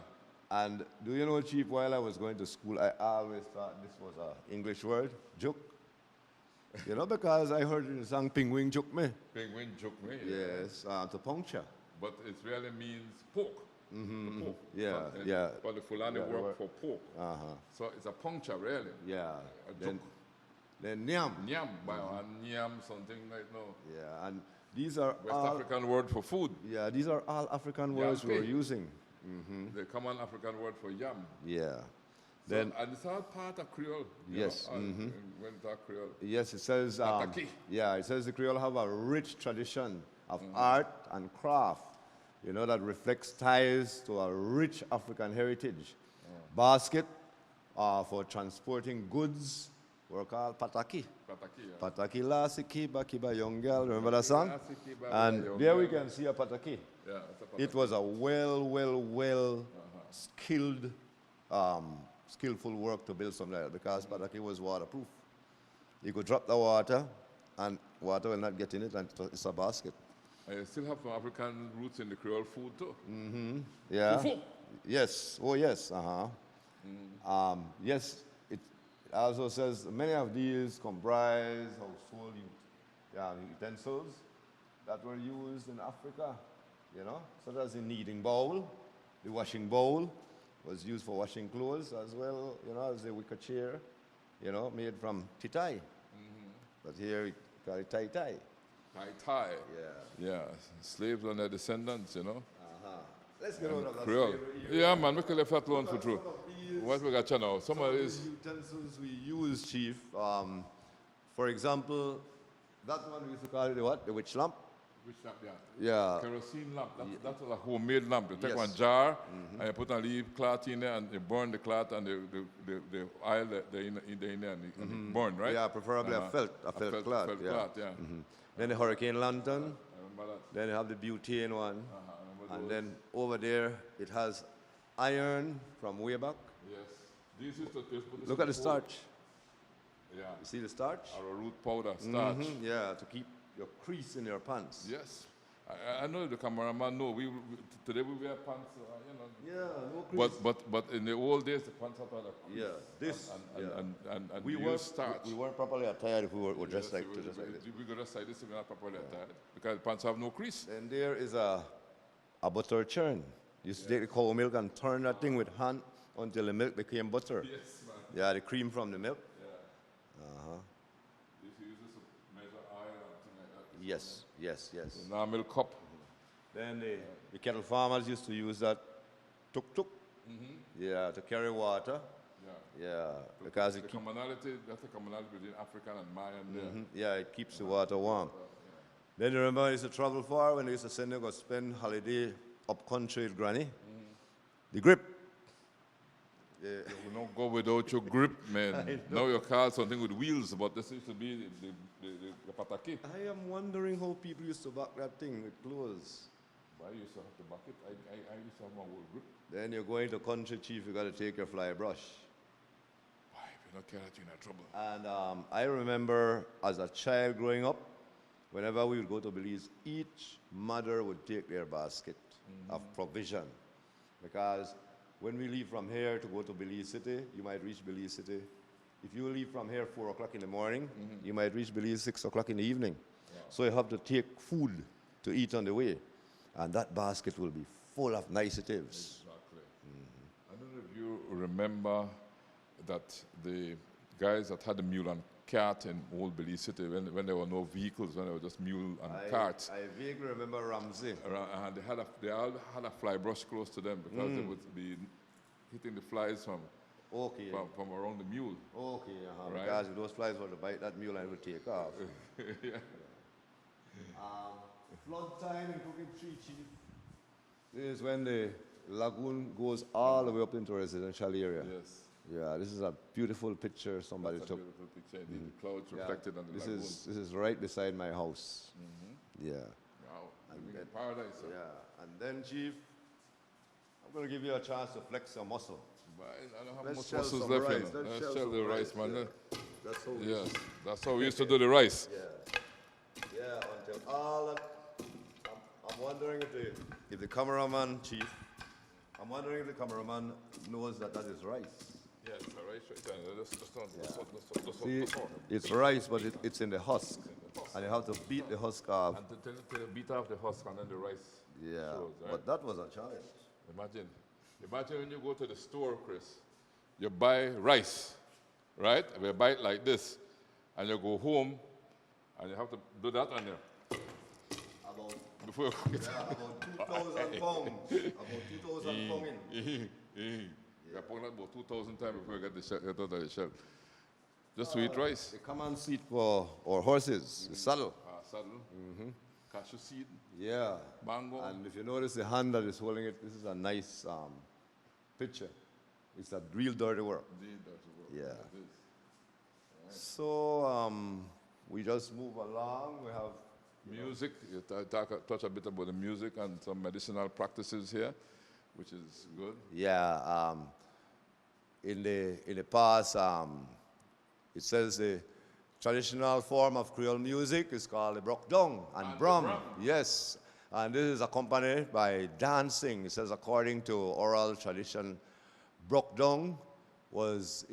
And do you know, Chief, while I was going to school, I always thought this was an English word, juk. You know, because I heard in the song Penguin Juk Me. Penguin joke me. Yes, to puncture. But it really means pork. The pork. Yeah, But, yeah. But the Fulani Yeah, word word. for pork. Uh-huh. So it's a puncture, really. Yeah. A Then, juk. then nyam. Nyam. Nyam, something like no. Yeah, and these are West all, African word for food. yeah, these are all African words Yampe. we're using. The common African word for yam. Yeah. So, Then, and it's all part of Creole. you Yes, know, when we talk Creole. yes, it says, Pataki. yeah, it says the Creole have a rich tradition of art and craft, you know, that reflects ties to a rich African heritage. Basket for transporting goods were called pataki. Pataki, yeah. Pataki la si kiba kiba young girl, remember that song? La si kiba And young there we girl. can see a pataki. Yeah, it's a pataki. It was a well skilled, skillful work to build something like that because pataki was waterproof. You could drop the water and water will not get in it and it's a basket. And you still have some African roots in the Creole food too. Yeah. Fufu. Yes. Oh, yes. Yes. It also says many of these comprise household utensils that were used in Africa. You know, such as the kneading bowl, the washing bowl was used for washing clothes as well. You know, as the wicker chair. You know, made from titai. But here we call it tai tai. Tai. Yeah. Yeah, slaves and their descendants, you know. Let's get out of that Creole. slavery. Yeah, man, we can left that alone for true. These- What we got you now? Some of these. utensils we use, Chief. For example, that one we used to call it the what? The witch lamp. Which lamp, yeah? Yeah. Kerosene lamp. That was a homemade lamp. You take Yes. one jar and you put a leaf cloth in there and you burn the cloth and the oil in there and it burn, right? Yeah, preferably a felt cloth. Felt yeah. cloth, yeah. Then the hurricane lantern. I remember that. Then you have the butane one. I remember And those. then over there, it has iron from way back. Yes. These used to put this Look in at the food. starch. Yeah. You see the starch? Or a root powder, starch. Yeah, to keep your crease in your pants. Yes. I know the cameraman know. Today we wear pants, you know. Yeah, no crease. But in the old days, the pants had a crease. Yeah, this. And we we were use starch. we weren't properly attired if we were dressed Yes, like we this. We go just like this, we're not properly attired. Because pants have no crease. Then there is a butter churn. You used to take the cow milk and turn that thing with hand until the milk became butter. Yes, man. Yeah, the cream from the milk. If you use this to measure oil and things like that. Yes. Now milk cup. Then the cattle farmers used to use that tuk-tuk. Yeah, to carry water. Yeah. Yeah, because it The keep, commonality, that's the commonality between African and Mayan there. yeah, it keeps the water warm. Then you remember I used to travel far when they used to send you go spend holiday up country with granny. The grip. Yeah. You don't go without your grip, man. Now you call something with wheels, but this used to be the pataki. I am wondering how people used to back that thing with clothes. I used to have to back it. I used to have my whole grip. Then you're going to country, Chief, you got to take your fly brush. Why, if you don't carry that, you're in trouble. And I remember as a child growing up, whenever we would go to Belize, each mother would take their basket of provision. Because when we leave from here to go to Belize City, you might reach Belize City. If you leave from here 4 o'clock in the morning, you might reach Belize 6 o'clock in the evening. So you have to take food to eat on the way. And that basket will be full of nicetives. Exactly. I don't know if you remember that the guys that had the mule and cart in Old Belize City when there were no vehicles, when there were just mule and carts. I vaguely remember Ramsey. And they all had a fly brush close to them because they would be hitting the flies from around the mule. Okay, Right. because if those flies were to bite that mule and it would take off. Yeah. Flood time in Crooked Tree, Chief. This is when the lagoon goes all the way up into a residential area. Yes. Yeah, this is a beautiful picture somebody That's a took. beautiful picture. Indeed, the clouds Yeah, reflected on the this lagoon. is right beside my house. Yeah. Wow, living in paradise. Huh? Yeah, and then, Chief, I'm going to give you a chance to flex your muscle. But I don't have Let's much shell muscles some left. rice. You know. Let's Let's shell shell some the rice, rice, man. yeah. That's how we Yes, that's how we used to do the rice. Yeah, until all that. I'm wondering if the cameraman, Chief, I'm wondering if the cameraman knows that is rice. Yes, the rice right there. See, it's rice, but it's in the husk. And you have to beat the husk off. And to beat off the husk and then the rice. Yeah, shows, right? but that was a challenge. Imagine when you go to the store, Chris, you buy rice, right? You buy it like this, and you go home, and you have to do that on you. Before you cook it. About 2,000 pounds. About 2,000 pounds in. You pound that about 2,000 times before you get out of the shell. Just to eat rice. The common seat for our horses, the saddle. Saddle, cashew seed, Yeah. mango. And if you notice the hand that is holding it, this is a nice picture. It's a real dirty work. Indeed, that's the word. Yeah. It is. So we just move along. We have Music, you touch a bit about the music and some medicinal practices here, which is good. Yeah, in the past, it says the traditional form of Creole music is called the brokdong and brum. Yes, and this is accompanied by dancing. It says according to oral tradition, brokdong has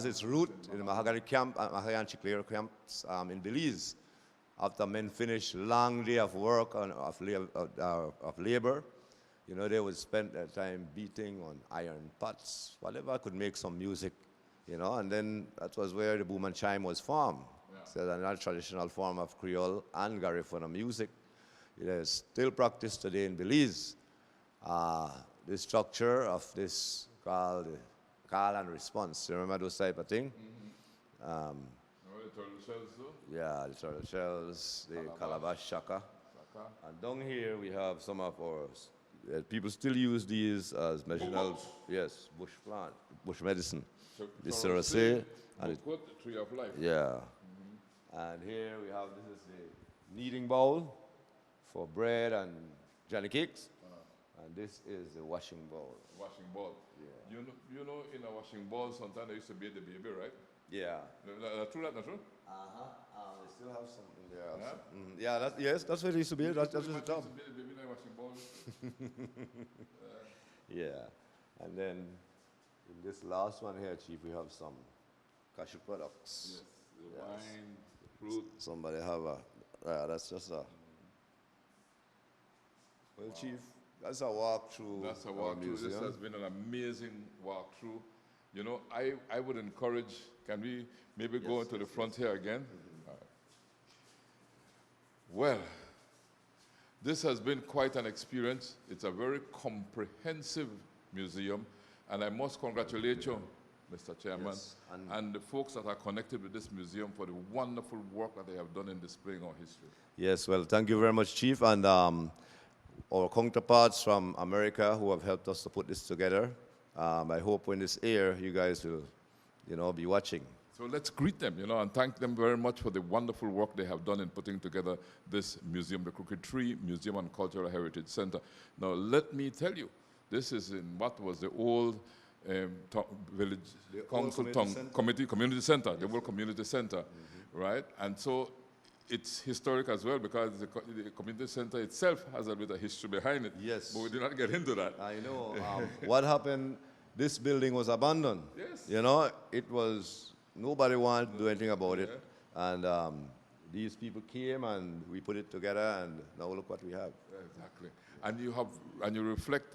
its root in the Mahagany camp, Mahagany Chiclero camps in Belize. After men finish long day of work and of labor, you know, they would spend their time beating on iron pots, whatever could make some music, you know, and then that was where the boom and chime was formed. Yeah. So another traditional form of Creole and Garifuna music. It is still practiced today in Belize. The structure of this called call and response. You remember those type of thing? Remember the turtle shells too? Yeah, the turtle shells, the calabash shaka. And down here we have some of our, people still use these as medicinal, yes, bush plant, bush medicine. The serase and the tree of life. yeah. And here we have, this is the kneading bowl for bread and Johnny cakes. And this is the washing bowl. Washing bowl. Yeah. You know, in a washing bowl, sometimes they used to bathe the baby, right? Yeah. True that, not true? They still have something there. Yeah? Also. Yeah, yes, that's what it used to be. That's the job. Bathe the baby in a washing bowl. Yeah. And then in this last one here, Chief, we have some cashew products. Yes, the wine, the fruit. Somebody have that's just a. Well, Chief, that's a walkthrough. That's a walkthrough. This has been an amazing walkthrough. You know, I would encourage, can we maybe go into the front here again? All right. Well, this has been quite an experience. It's a very comprehensive museum, and I must congratulate you, Mr. Chairman, Yes, and the folks that are connected with this museum for the wonderful work that they have done in displaying our history. Yes, well, thank you very much, Chief, and our counterparts from America who have helped us to put this together. I hope when this air, you guys will, you know, be watching. So let's greet them, you know, and thank them very much for the wonderful work they have done in putting together this museum, the Crooked Tree Museum and Cultural Heritage Center. Now, let me tell you, this is in what was the old village council community center, the old community center, right? And so it's historic as well because the community center itself has a bit of history behind it. Yes. But we did not get into that. I know. What happened, this building was abandoned. Yes. You know, it was, nobody wanted to do anything about it. And these people came and we put it together and now look what we have. Exactly. And you reflect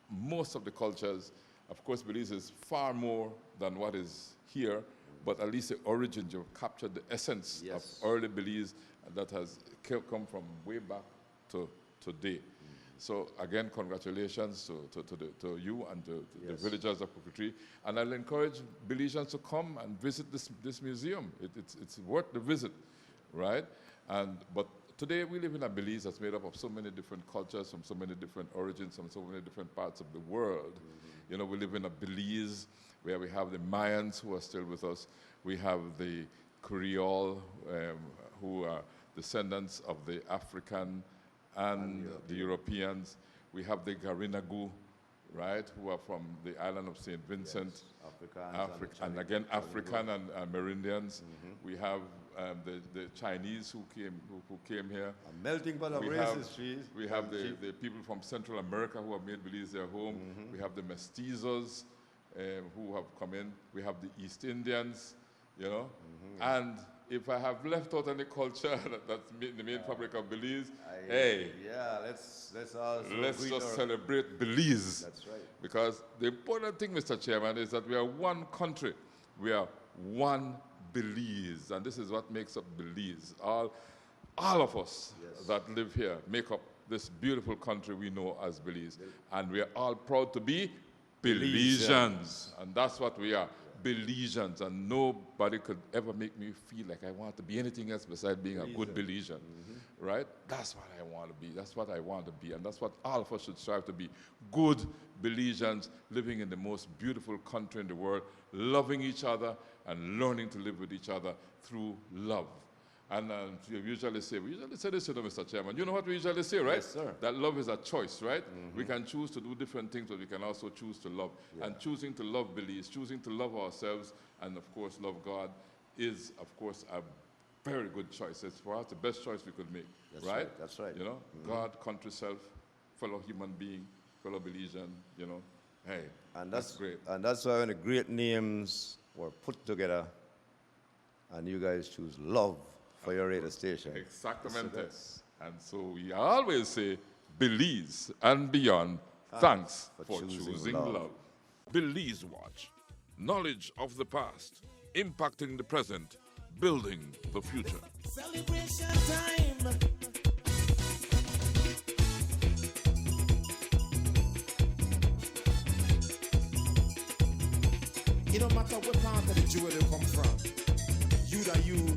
most of the cultures. Of course, Belize is far more than what is here, but at least the origins, you've captured the essence of early Belize that has come from way back to today. So again, congratulations to you and to the villagers of Crooked. And I'll encourage Belizeans to come and visit this museum. It's worth the visit, right? But today we live in a Belize that's made up of so many different cultures, from so many different origins, from so many different parts of the world. You know, we live in a Belize where we have the Mayans who are still with us. We have the Creole who are descendants of the African and the Europeans. We have the Garinagu, right, who are from the island of St. Vincent. And again, African and Amerindians. We have the Chinese who came here. A melting pot of races, We have the people from Central America who have made Belize their home. We have the mestizos who have come in. We have the East Indians, you know. And if I have left out any culture that's the main fabric of Belize, let's just celebrate Belize. That's right. Because the important thing, Mr. Chairman, is that we are one country. We are one Belize, and this is what makes up Belize. All of us that live here make up this beautiful country we know as Belize. And we are all proud to be Belizeans. And that's what we are. Belizeans, and nobody could ever make me feel like I want to be anything else besides being a good Belizean, right? That's what I want to be. That's what I want to be, and that's what all of us should strive to be. Good Belizeans living in the most beautiful country in the world, loving each other and learning to live with each other through love. And we usually say this, you know, Mr. Chairman. You know what we usually say, right? Yes, sir. That love is a choice, right? We can choose to do different things, but we can also choose to love. And choosing to love Belize, choosing to love ourselves, and of course love God, is of course a very good choice. It's for us the best choice we could make, right? That's right. You know, God, country, self, fellow human being, fellow Belizean. You know, hey, And that's great. And that's why when the great names were put together, and you guys choose love for your radio station. Exactamente. And so we always say, Belize and beyond, thanks for choosing love. Belize Watch. Knowledge of the past, impacting the present, building the future. Celebration time. It don't matter what part of the jewel you come from. You that you